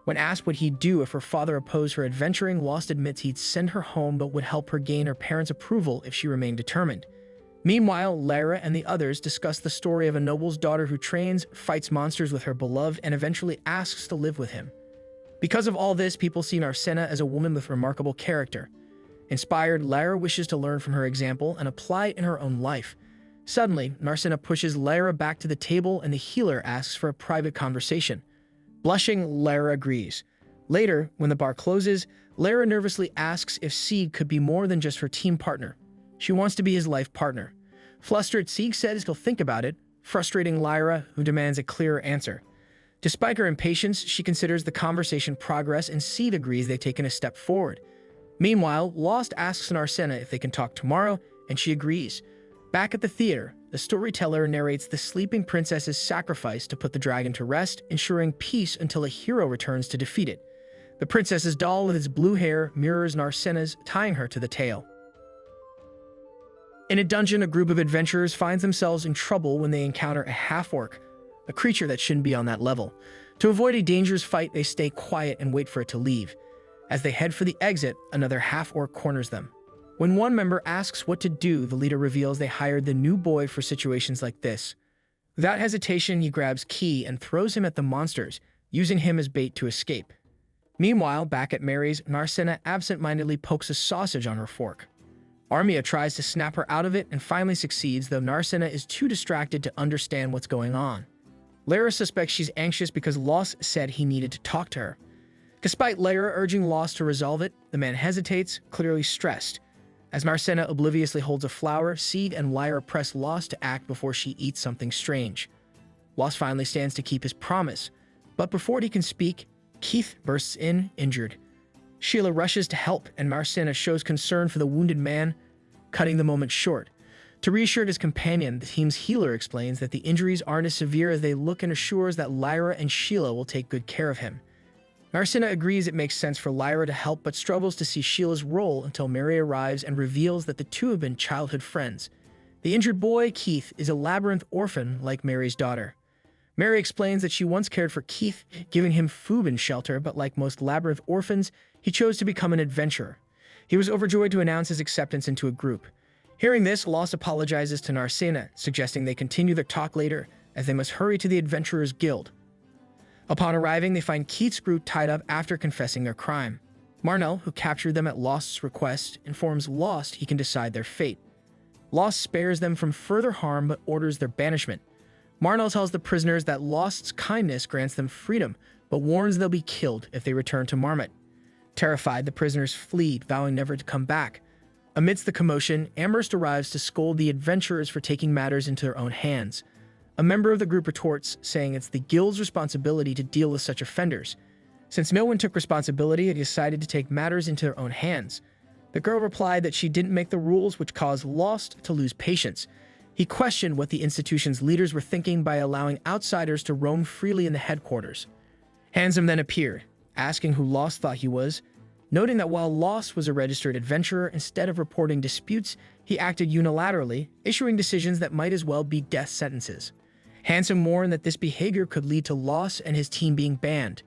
When asked what he'd do if her father opposed her adventuring, Lost admits he'd send her home but would help her gain her parents' approval if she remained determined. Meanwhile, Lyra and the others discuss the story of a noble's daughter who trains, fights monsters with her beloved, and eventually asks to live with him. Because of all this, people see Narcena as a woman with remarkable character. Inspired, Lyra wishes to learn from her example and apply it in her own life. Suddenly, Narcena pushes Lyra back to the table and the healer asks for a private conversation. Blushing, Lyra agrees. Later, when the bar closes, Lyra nervously asks if Sieg could be more than just her team partner. She wants to be his life partner. Flustered, Sieg says he'll think about it, frustrating Lyra, who demands a clearer answer. Despite her impatience, she considers the conversation progress and Sieg agrees they've taken a step forward. Meanwhile, Lost asks Narcena if they can talk tomorrow, and she agrees. Back at the theater, the storyteller narrates the sleeping princess's sacrifice to put the dragon to rest, ensuring peace until a hero returns to defeat it. The princess's doll with its blue hair mirrors Narcena's, tying her to the tail. In a dungeon, a group of adventurers finds themselves in trouble when they encounter a half-orc, a creature that shouldn't be on that level. To avoid a dangerous fight, they stay quiet and wait for it to leave. As they head for the exit, another half-orc corners them. When one member asks what to do, the leader reveals they hired the new boy for situations like this. Without hesitation, he grabs Key and throws him at the monsters, using him as bait to escape. Meanwhile, back at Mary's, Narcena absent-mindedly pokes a sausage on her fork. Armia tries to snap her out of it and finally succeeds, though Narcena is too distracted to understand what's going on. Lyra suspects she's anxious because Lost said he needed to talk to her. Despite Lyra urging Lost to resolve it, the man hesitates, clearly stressed. As Narcena obliviously holds a flower, Sieg and Lyra press Lost to act before she eats something strange. Lost finally stands to keep his promise, but before he can speak, Keith bursts in, injured. Sheila rushes to help, and Narcena shows concern for the wounded man, cutting the moment short. To reassure his companion, the team's healer explains that the injuries aren't as severe as they look and assures that Lyra and Sheila will take good care of him. Narcena agrees it makes sense for Lyra to help, but struggles to see Sheila's role until Mary arrives and reveals that the two have been childhood friends. The injured boy, Keith, is a labyrinth orphan like Mary's daughter. Mary explains that she once cared for Keith, giving him food and shelter, but like most labyrinth orphans, he chose to become an adventurer. He was overjoyed to announce his acceptance into a group. Hearing this, Lost apologizes to Narcena, suggesting they continue their talk later, as they must hurry to the Adventurers Guild. Upon arriving, they find Keith's group tied up after confessing their crime. Marnell, who captured them at Lost's request, informs Lost he can decide their fate. Lost spares them from further harm but orders their banishment. Marnell tells the prisoners that Lost's kindness grants them freedom, but warns they'll be killed if they return to Marmot. Terrified, the prisoners flee, vowing never to come back. Amidst the commotion, Amherst arrives to scold the adventurers for taking matters into their own hands. A member of the group retorts, saying it's the guild's responsibility to deal with such offenders. Since no one took responsibility, they decided to take matters into their own hands. The girl replied that she didn't make the rules, which caused Lost to lose patience. He questioned what the institution's leaders were thinking by allowing outsiders to roam freely in the headquarters. Handsome then appeared, asking who Lost thought he was. Noting that while Lost was a registered adventurer, instead of reporting disputes, he acted unilaterally, issuing decisions that might as well be death sentences. Handsome warned that this behavior could lead to Lost and his team being banned.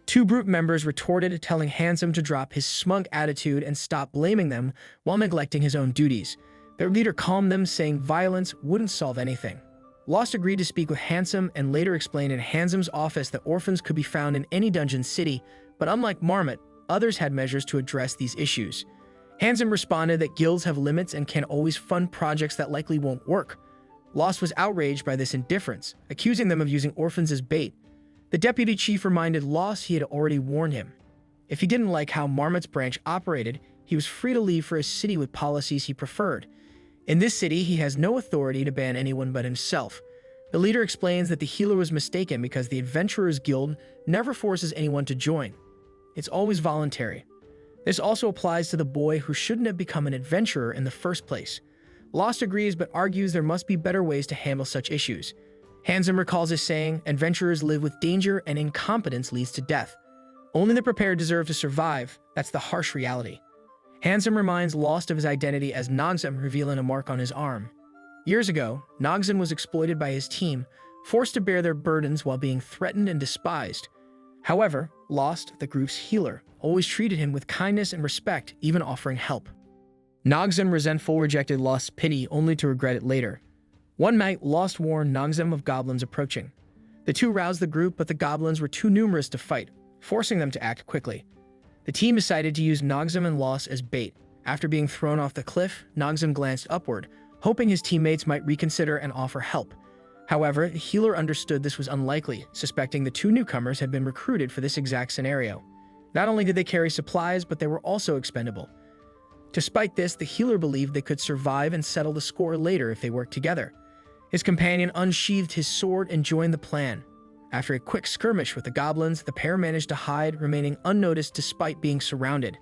Two group members retorted, telling Handsome to drop his smug attitude and stop blaming them while neglecting his own duties. Their leader calmed them, saying violence wouldn't solve anything. Lost agreed to speak with Handsome and later explained in Handsome's office that orphans could be found in any dungeon city, but unlike Marmot, others had measures to address these issues. Handsome responded that guilds have limits and can't always fund projects that likely won't work. Lost was outraged by this indifference, accusing them of using orphans as bait. The deputy chief reminded Lost he had already warned him. If he didn't like how Marmot's branch operated, he was free to leave for a city with policies he preferred. In this city, he has no authority to ban anyone but himself. The leader explains that the healer was mistaken because the Adventurers Guild never forces anyone to join. It's always voluntary. This also applies to the boy who shouldn't have become an adventurer in the first place. Lost agrees but argues there must be better ways to handle such issues. Handsome recalls his saying, adventurers live with danger and incompetence leads to death. Only the prepared deserve to survive. That's the harsh reality. Handsome reminds Lost of his identity as Nogzem, revealing a mark on his arm. Years ago, Nogzem was exploited by his team, forced to bear their burdens while being threatened and despised. However, Lost, the group's healer, always treated him with kindness and respect, even offering help. Nogzem, resentful, rejected Lost's pity only to regret it later. One night, Lost warned Nogzem of goblins approaching. The two roused the group, but the goblins were too numerous to fight, forcing them to act quickly. The team decided to use Nogzem and Lost as bait. After being thrown off the cliff, Nogzem glanced upward, hoping his teammates might reconsider and offer help. However, the healer understood this was unlikely, suspecting the two newcomers had been recruited for this exact scenario. Not only did they carry supplies, but they were also expendable. Despite this, the healer believed they could survive and settle the score later if they worked together. His companion unsheathed his sword and joined the plan. After a quick skirmish with the goblins, the pair managed to hide, remaining unnoticed despite being surrounded.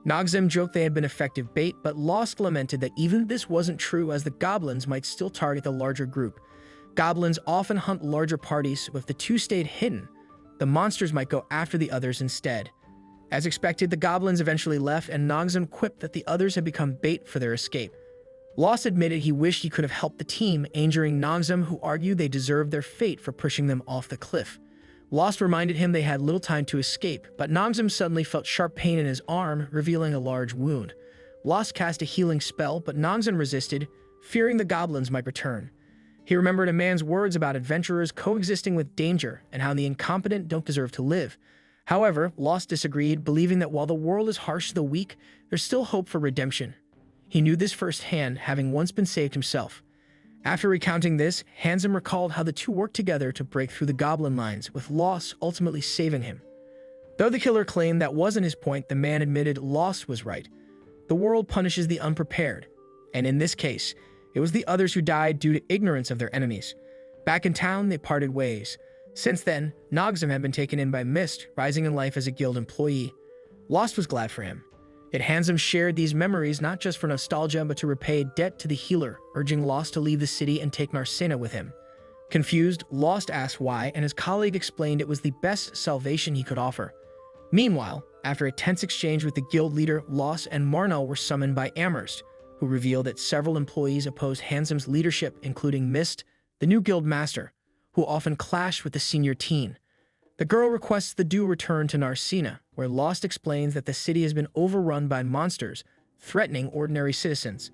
Nogzem joked they had been effective bait, but Lost lamented that even this wasn't true, as the goblins might still target the larger group. Goblins often hunt larger parties, so if the two stayed hidden, the monsters might go after the others instead. As expected, the goblins eventually left, and Nogzem quipped that the others had become bait for their escape. Lost admitted he wished he could have helped the team, injuring Nogzem, who argued they deserved their fate for pushing them off the cliff. Lost reminded him they had little time to escape, but Nogzem suddenly felt sharp pain in his arm, revealing a large wound. Lost cast a healing spell, but Nogzem resisted, fearing the goblins might return. He remembered a man's words about adventurers coexisting with danger and how the incompetent don't deserve to live. However, Lost disagreed, believing that while the world is harsh to the weak, there's still hope for redemption. He knew this firsthand, having once been saved himself. After recounting this, Handsome recalled how the two worked together to break through the goblin lines, with Lost ultimately saving him. Though the killer claimed that wasn't his point, the man admitted Lost was right. The world punishes the unprepared, and in this case, it was the others who died due to ignorance of their enemies. Back in town, they parted ways. Since then, Nogzem had been taken in by Mist, rising in life as a guild employee. Lost was glad for him. Yet Handsome shared these memories not just for nostalgia, but to repay a debt to the healer, urging Lost to leave the city and take Narcina with him. Confused, Lost asked why, and his colleague explained it was the best salvation he could offer. Meanwhile, after a tense exchange with the guild leader, Lost and Marnell were summoned by Amherst, who revealed that several employees opposed Handsome's leadership, including Mist, the new guild master, who often clashed with the senior teen. The girl requests the duo return to Narcina, where Lost explains that the city has been overrun by monsters, threatening ordinary citizens.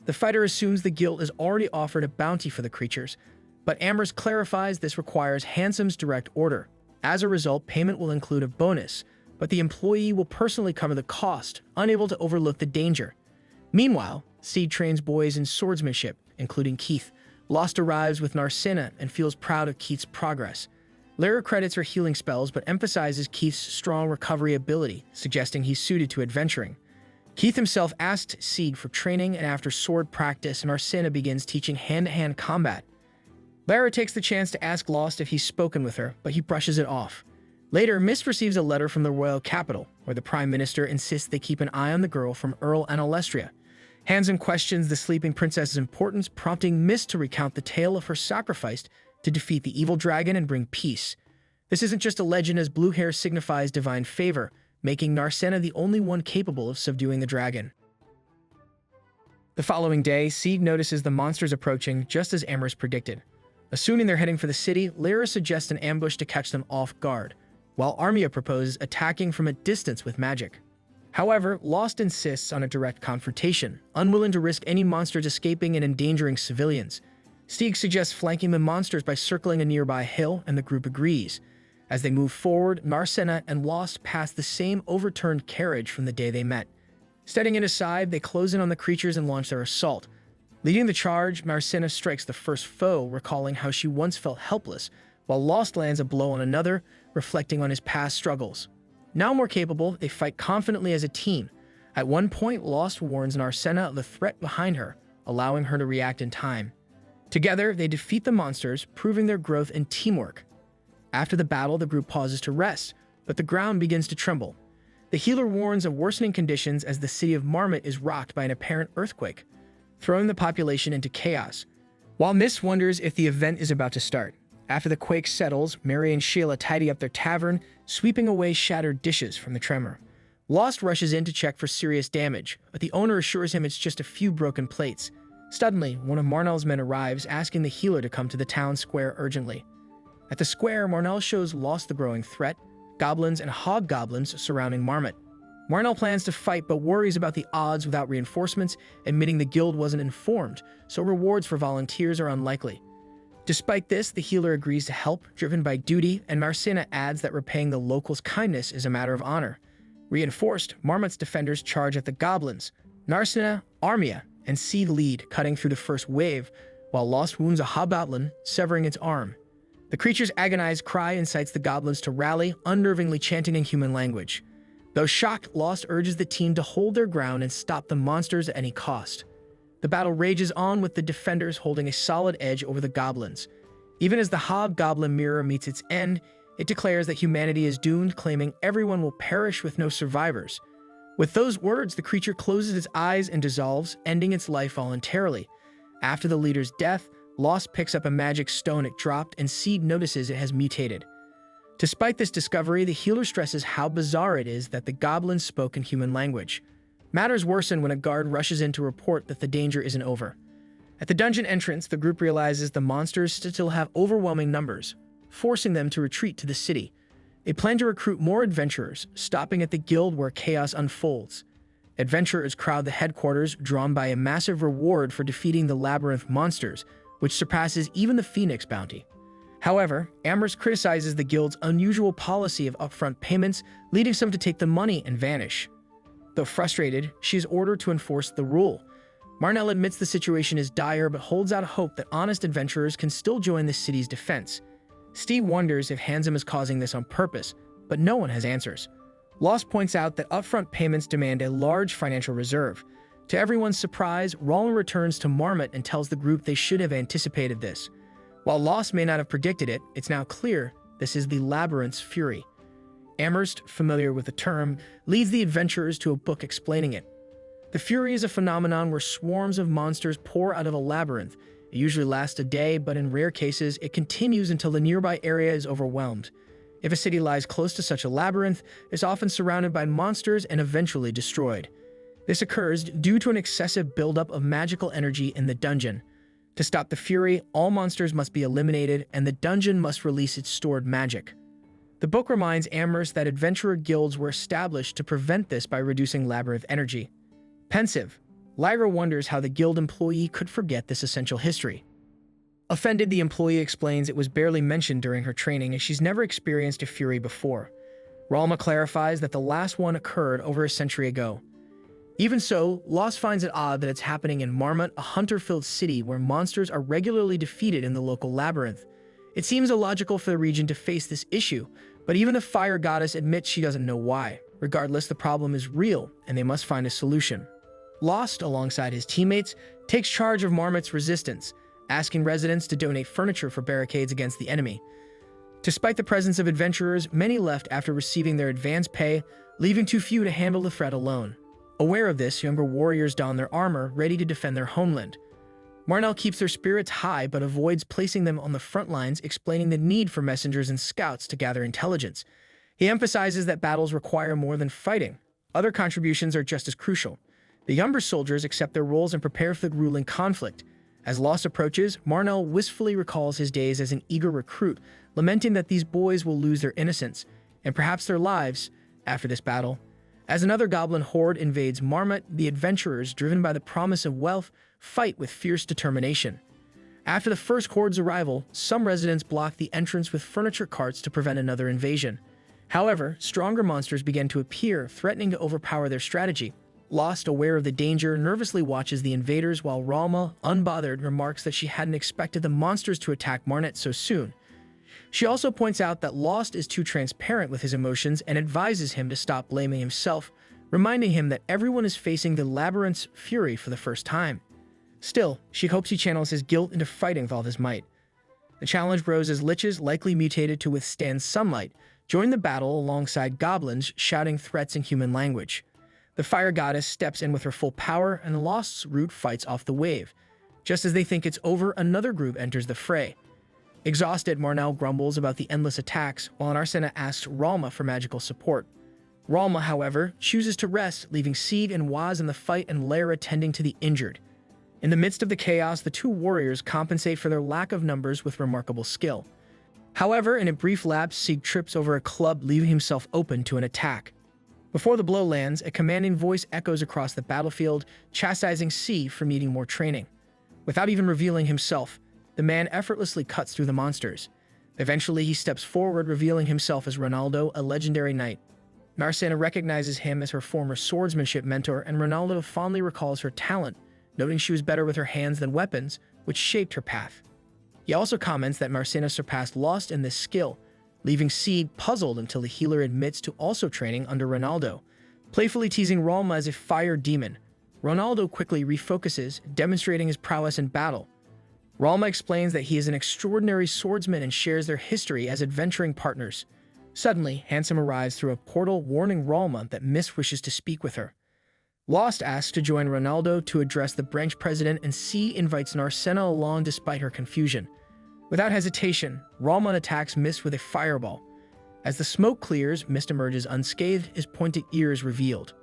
The fighter assumes the guild has already offered a bounty for the creatures, but Amherst clarifies this requires Handsome's direct order. As a result, payment will include a bonus, but the employee will personally cover the cost, unable to overlook the danger. Meanwhile, Seed trains boys in swordsmanship, including Keith. Lost arrives with Narcina and feels proud of Keith's progress. Lara credits her healing spells but emphasizes Keith's strong recovery ability, suggesting he's suited to adventuring. Keith himself asked Seed for training, and after sword practice, Narcina begins teaching hand-to-hand combat. Lara takes the chance to ask Lost if he's spoken with her, but he brushes it off. Later, Mist receives a letter from the royal capital, where the Prime Minister insists they keep an eye on the girl from Earl Analestria. Handsome questions the sleeping princess's importance, prompting Mist to recount the tale of her sacrifice to defeat the evil dragon and bring peace. This isn't just a legend, as blue hair signifies divine favor, making Narcina the only one capable of subduing the dragon. The following day, Seed notices the monsters approaching, just as Amherst predicted. Assuming they're heading for the city, Lyra suggests an ambush to catch them off guard, while Armia proposes attacking from a distance with magic. However, Lost insists on a direct confrontation, unwilling to risk any monsters escaping and endangering civilians. Stieg suggests flanking the monsters by circling a nearby hill, and the group agrees. As they move forward, Narcina and Lost pass the same overturned carriage from the day they met. Setting it aside, they close in on the creatures and launch their assault. Leading the charge, Narcina strikes the first foe, recalling how she once felt helpless, while Lost lands a blow on another, reflecting on his past struggles. Now more capable, they fight confidently as a team. At one point, Lost warns Narcina of the threat behind her, allowing her to react in time. Together, they defeat the monsters, proving their growth and teamwork. After the battle, the group pauses to rest, but the ground begins to tremble. The healer warns of worsening conditions as the city of Marmot is rocked by an apparent earthquake, throwing the population into chaos. While Mist wonders if the event is about to start, After the quake settles, Mary and Sheila tidy up their tavern, sweeping away shattered dishes from the tremor. Lost rushes in to check for serious damage, but the owner assures him it's just a few broken plates. Suddenly, one of Marnell's men arrives, asking the healer to come to the town square urgently. At the square, Marnell shows Lost the growing threat, goblins and hobgoblins surrounding Marmot. Marnell plans to fight but worries about the odds without reinforcements, admitting the guild wasn't informed, so rewards for volunteers are unlikely. Despite this, the healer agrees to help, driven by duty, and Marcina adds that repaying the locals' kindness is a matter of honor. Reinforced, Marmot's defenders charge at the goblins. Narcina, Armia, and Seed lead, cutting through the first wave, while Lost wounds a hobgoblin, severing its arm. The creature's agonized cry incites the goblins to rally, unnervingly chanting in human language. Though shocked, Lost urges the team to hold their ground and stop the monsters at any cost. The battle rages on, with the defenders holding a solid edge over the goblins. Even as the hobgoblin mirror meets its end, it declares that humanity is doomed, claiming everyone will perish with no survivors. With those words, the creature closes its eyes and dissolves, ending its life voluntarily. After the leader's death, Lost picks up a magic stone it dropped, and Seed notices it has mutated. Despite this discovery, the healer stresses how bizarre it is that the goblins spoke in human language. Matters worsen when a guard rushes in to report that the danger isn't over. At the dungeon entrance, the group realizes the monsters still have overwhelming numbers, forcing them to retreat to the city. They plan to recruit more adventurers, stopping at the guild where chaos unfolds. Adventurers crowd the headquarters, drawn by a massive reward for defeating the labyrinth monsters, which surpasses even the Phoenix bounty. However, Amherst criticizes the guild's unusual policy of upfront payments, leading some to take the money and vanish. Though frustrated, she is ordered to enforce the rule. Marnell admits the situation is dire, but holds out hope that honest adventurers can still join the city's defense. Steve wonders if Handsome is causing this on purpose, but no one has answers. Lost points out that upfront payments demand a large financial reserve. To everyone's surprise, Roland returns to Marmot and tells the group they should have anticipated this. While Lost may not have predicted it, it's now clear this is the Labyrinth's fury. Amherst, familiar with the term, leads the adventurers to a book explaining it. The fury is a phenomenon where swarms of monsters pour out of a labyrinth. It usually lasts a day, but in rare cases, it continues until the nearby area is overwhelmed. If a city lies close to such a labyrinth, it's often surrounded by monsters and eventually destroyed. This occurs due to an excessive buildup of magical energy in the dungeon. To stop the fury, all monsters must be eliminated, and the dungeon must release its stored magic. The book reminds Amherst that adventurer guilds were established to prevent this by reducing labyrinth energy. Pensive, Lyra wonders how the guild employee could forget this essential history. Offended, the employee explains it was barely mentioned during her training as she's never experienced a fury before. Ralma clarifies that the last one occurred over a century ago. Even so, Lost finds it odd that it's happening in Marmot, a hunter-filled city where monsters are regularly defeated in the local labyrinth. It seems illogical for the region to face this issue, but even the fire goddess admits she doesn't know why. Regardless, the problem is real, and they must find a solution. Lost, alongside his teammates, takes charge of Marmot's resistance, asking residents to donate furniture for barricades against the enemy. Despite the presence of adventurers, many left after receiving their advance pay, leaving too few to handle the threat alone. Aware of this, younger warriors don their armor, ready to defend their homeland. Marnell keeps their spirits high but avoids placing them on the front lines, explaining the need for messengers and scouts to gather intelligence. He emphasizes that battles require more than fighting. Other contributions are just as crucial. The younger soldiers accept their roles and prepare for the grueling conflict. As Lost approaches, Marnell wistfully recalls his days as an eager recruit, lamenting that these boys will lose their innocence, and perhaps their lives, after this battle. As another goblin horde invades Marmot, the adventurers, driven by the promise of wealth, fight with fierce determination. After the first horde's arrival, some residents block the entrance with furniture carts to prevent another invasion. However, stronger monsters begin to appear, threatening to overpower their strategy. Lost, aware of the danger, nervously watches the invaders, while Ralma, unbothered, remarks that she hadn't expected the monsters to attack Marmot so soon. She also points out that Lost is too transparent with his emotions and advises him to stop blaming himself, reminding him that everyone is facing the labyrinth's fury for the first time. Still, she hopes he channels his guilt into fighting with all his might. The challenge grows as liches, likely mutated to withstand sunlight, join the battle alongside goblins, shouting threats in human language. The fire goddess steps in with her full power, and Lost's route fights off the wave. Just as they think it's over, another group enters the fray. Exhausted, Marnell grumbles about the endless attacks, while Arsena asks Ralma for magical support. Ralma, however, chooses to rest, leaving Seed and Waz in the fight and Lara tending to the injured. In the midst of the chaos, the two warriors compensate for their lack of numbers with remarkable skill. However, in a brief lapse, Seed trips over a club, leaving himself open to an attack. Before the blow lands, a commanding voice echoes across the battlefield, chastising C for needing more training. Without even revealing himself, the man effortlessly cuts through the monsters. Eventually, he steps forward, revealing himself as Ronaldo, a legendary knight. Arsena recognizes him as her former swordsmanship mentor, and Ronaldo fondly recalls her talent, noting she was better with her hands than weapons, which shaped her path. He also comments that Arsena surpassed Lost in this skill, leaving Seed puzzled until the healer admits to also training under Ronaldo. Playfully teasing Ralma as a fire demon, Ronaldo quickly refocuses, demonstrating his prowess in battle. Ralma explains that he is an extraordinary swordsman and shares their history as adventuring partners. Suddenly, Handsome arrives through a portal, warning Ralma that Miss wishes to speak with her. Lost asks to join Ronaldo to address the branch president, and C invites Arsena along despite her confusion. Without hesitation, Ralma attacks Mist with a fireball. As the smoke clears, Mist emerges unscathed, his pointed ears revealed.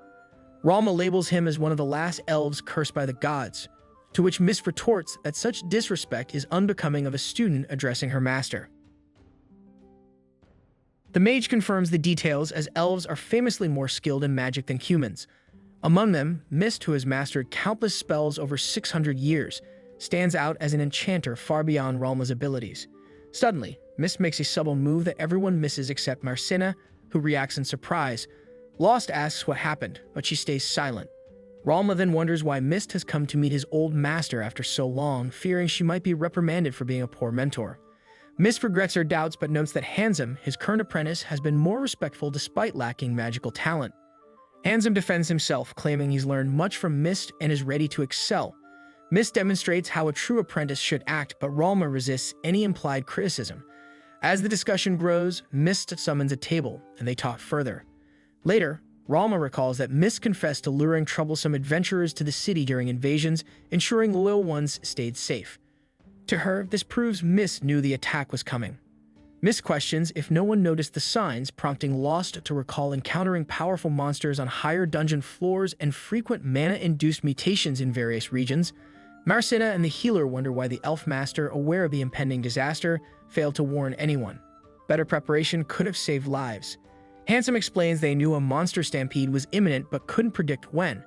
Ralma labels him as one of the last elves cursed by the gods, to which Mist retorts that such disrespect is unbecoming of a student addressing her master. The mage confirms the details, as elves are famously more skilled in magic than humans. Among them, Mist, who has mastered countless spells over 600 years, stands out as an enchanter far beyond Ralma's abilities. Suddenly, Mist makes a subtle move that everyone misses except Arsena, who reacts in surprise. Lost asks what happened, but she stays silent. Ralma then wonders why Mist has come to meet his old master after so long, fearing she might be reprimanded for being a poor mentor. Mist regrets her doubts but notes that Handsome, his current apprentice, has been more respectful despite lacking magical talent. Handsome defends himself, claiming he's learned much from Mist and is ready to excel. Mist demonstrates how a true apprentice should act, but Ralma resists any implied criticism. As the discussion grows, Mist summons a table, and they talk further. Later, Ralma recalls that Mist confessed to luring troublesome adventurers to the city during invasions, ensuring loyal ones stayed safe. To her, this proves Mist knew the attack was coming. Mist questions if no one noticed the signs, prompting Lost to recall encountering powerful monsters on higher dungeon floors and frequent mana-induced mutations in various regions. Arsena and the healer wonder why the elf master, aware of the impending disaster, failed to warn anyone. Better preparation could have saved lives. Handsome explains they knew a monster stampede was imminent but couldn't predict when.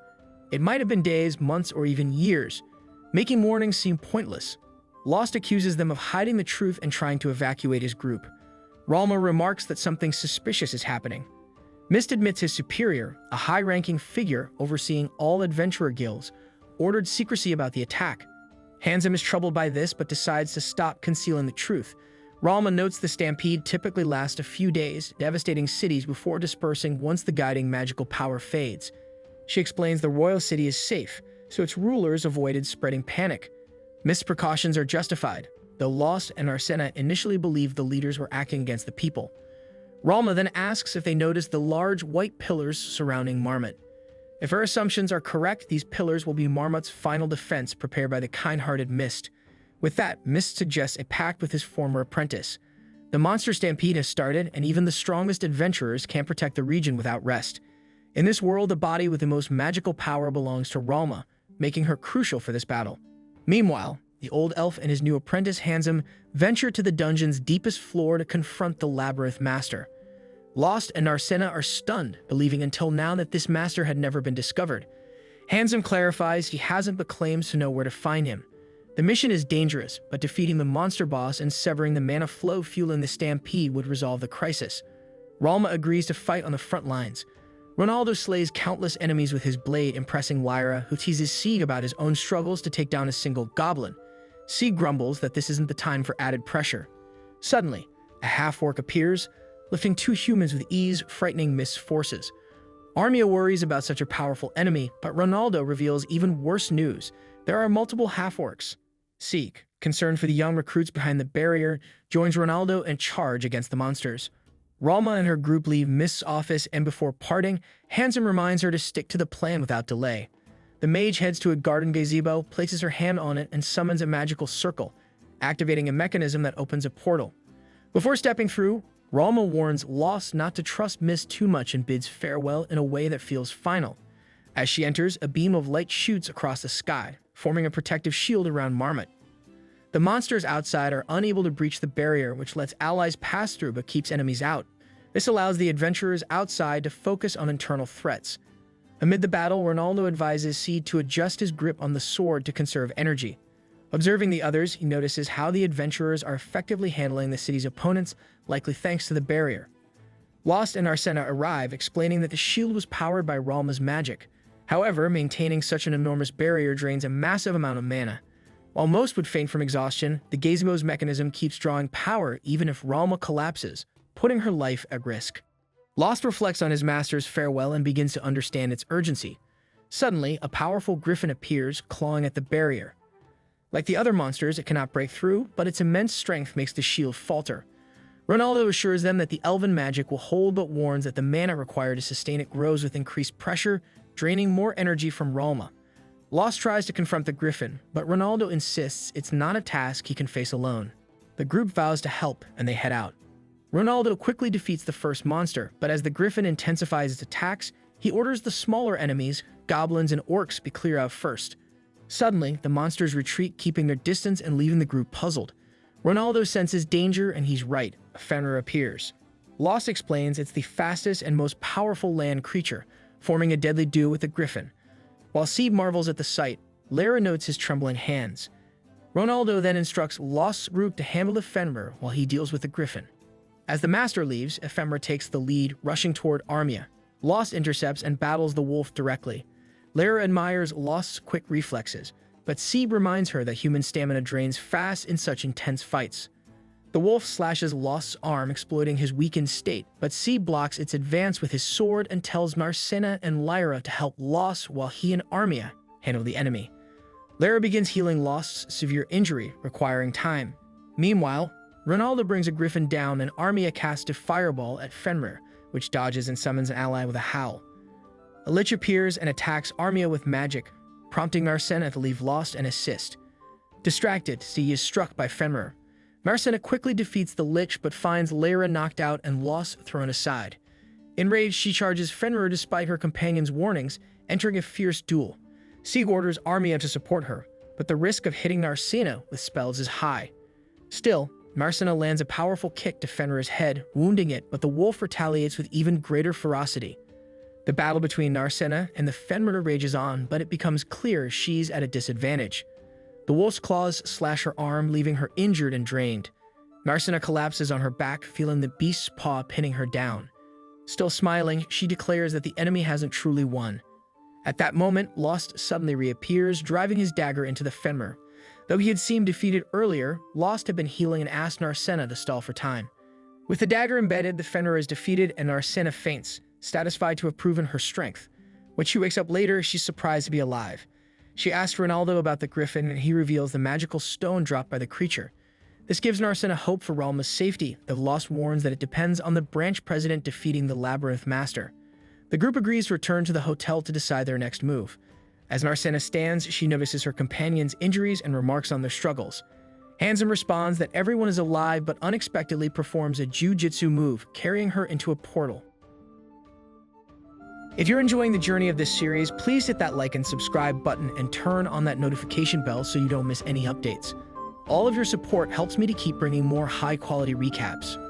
It might have been days, months, or even years, making warnings seem pointless. Lost accuses them of hiding the truth and trying to evacuate his group. Ralma remarks that something suspicious is happening. Mist admits his superior, a high-ranking figure overseeing all adventurer guilds, ordered secrecy about the attack. Handsome is troubled by this but decides to stop concealing the truth. Ralma notes the stampede typically lasts a few days, devastating cities before dispersing once the guiding magical power fades. She explains the royal city is safe, so its rulers avoided spreading panic. Mist's precautions are justified, though Lost and Arsena initially believed the leaders were acting against the people. Ralma then asks if they noticed the large white pillars surrounding Marmot. If her assumptions are correct, these pillars will be Marmot's final defense prepared by the kind-hearted Mist. With that, Mist suggests a pact with his former apprentice. The monster stampede has started, and even the strongest adventurers can't protect the region without rest. In this world, the body with the most magical power belongs to Ralma, making her crucial for this battle. Meanwhile, the old elf and his new apprentice, Handsome, venture to the dungeon's deepest floor to confront the labyrinth master. Lost and Arsena are stunned, believing until now that this master had never been discovered. Handsome clarifies he hasn't but claims to know where to find him. The mission is dangerous, but defeating the monster boss and severing the mana flow fueling the stampede would resolve the crisis. Ralma agrees to fight on the front lines. Ronaldo slays countless enemies with his blade, impressing Lyra, who teases Sieg about his own struggles to take down a single goblin. Sieg grumbles that this isn't the time for added pressure. Suddenly, a half-orc appears, lifting two humans with ease, frightening Mist's forces. Armia worries about such a powerful enemy, but Ronaldo reveals even worse news. There are multiple half-orcs. Sieg, concerned for the young recruits behind the barrier, joins Ronaldo and charge against the monsters. Ralma and her group leave Mist's office, and before parting, Handsome reminds her to stick to the plan without delay. The mage heads to a garden gazebo, places her hand on it, and summons a magical circle. activating a mechanism that opens a portal. Before stepping through, Ralma warns Lost not to trust Mist too much and bids farewell in a way that feels final. As she enters, a beam of light shoots across the sky, forming a protective shield around Marmot. The monsters outside are unable to breach the barrier, which lets allies pass through but keeps enemies out. This allows the adventurers outside to focus on internal threats. Amid the battle, Ronaldo advises Seed to adjust his grip on the sword to conserve energy. Observing the others, he notices how the adventurers are effectively handling the city's opponents, likely thanks to the barrier. Lost and Arsena arrive, explaining that the shield was powered by Ralma's magic. However, maintaining such an enormous barrier drains a massive amount of mana. While most would faint from exhaustion, the gazebo's mechanism keeps drawing power even if Ralma collapses, putting her life at risk. Lost reflects on his master's farewell and begins to understand its urgency. Suddenly, a powerful griffin appears, clawing at the barrier. Like the other monsters, it cannot break through, but its immense strength makes the shield falter. Ronaldo assures them that the elven magic will hold, but warns that the mana required to sustain it grows with increased pressure, draining more energy from Ralma. Lost tries to confront the griffin, but Ronaldo insists it's not a task he can face alone. The group vows to help, and they head out. Ronaldo quickly defeats the first monster, but as the griffin intensifies its attacks, he orders the smaller enemies, goblins and orcs, be cleared out first. Suddenly, the monsters retreat, keeping their distance and leaving the group puzzled. Ronaldo senses danger, and he's right. A fenrir appears. Lost explains it's the fastest and most powerful land creature, forming a deadly duo with the griffin. While Seed marvels at the sight, Lara notes his trembling hands. Ronaldo then instructs Lost's group to handle the fenrir while he deals with the griffin. As the master leaves, Ephemera takes the lead, rushing toward Armia. Lost intercepts and battles the wolf directly. Lara admires Lost's quick reflexes, but Seed reminds her that human stamina drains fast in such intense fights. The wolf slashes Lost's arm, exploiting his weakened state, but Seed blocks its advance with his sword and tells Narcena and Lyra to help Lost while he and Armia handle the enemy. Lara begins healing Lost's severe injury, requiring time. Meanwhile, Ronaldo brings a griffin down and Armia casts a fireball at Fenrir, which dodges and summons an ally with a howl. A lich appears and attacks Armia with magic, prompting Narcena to leave Lost and assist. Distracted, she is struck by Fenrir. Narcena quickly defeats the lich but finds Lyra knocked out and Lost thrown aside. Enraged, she charges Fenrir despite her companion's warnings, entering a fierce duel. Sieg orders Armia to support her, but the risk of hitting Narcena with spells is high. Still, Narcena lands a powerful kick to Fenrir's head, wounding it, but the wolf retaliates with even greater ferocity. The battle between Narcena and the Fenrir rages on, but it becomes clear she's at a disadvantage. The wolf's claws slash her arm, leaving her injured and drained. Narcena collapses on her back, feeling the beast's paw pinning her down. Still smiling, she declares that the enemy hasn't truly won. At that moment, Lost suddenly reappears, driving his dagger into the Fenrir. Though he had seemed defeated earlier, Lost had been healing and asked Narcena to stall for time. With the dagger embedded, the Fenrir is defeated and Narcena faints, satisfied to have proven her strength. When she wakes up later, she's surprised to be alive. She asks Ronaldo about the griffin, and he reveals the magical stone dropped by the creature. This gives Narcena hope for Ralma's safety, though Lost warns that it depends on the branch president defeating the Labyrinth Master. The group agrees to return to the hotel to decide their next move. As Narcena stands, she notices her companion's injuries and remarks on their struggles. Handsome responds that everyone is alive, but unexpectedly performs a jujitsu move, carrying her into a portal. If you're enjoying the journey of this series, please hit that like and subscribe button and turn on that notification bell so you don't miss any updates. All of your support helps me to keep bringing more high-quality recaps.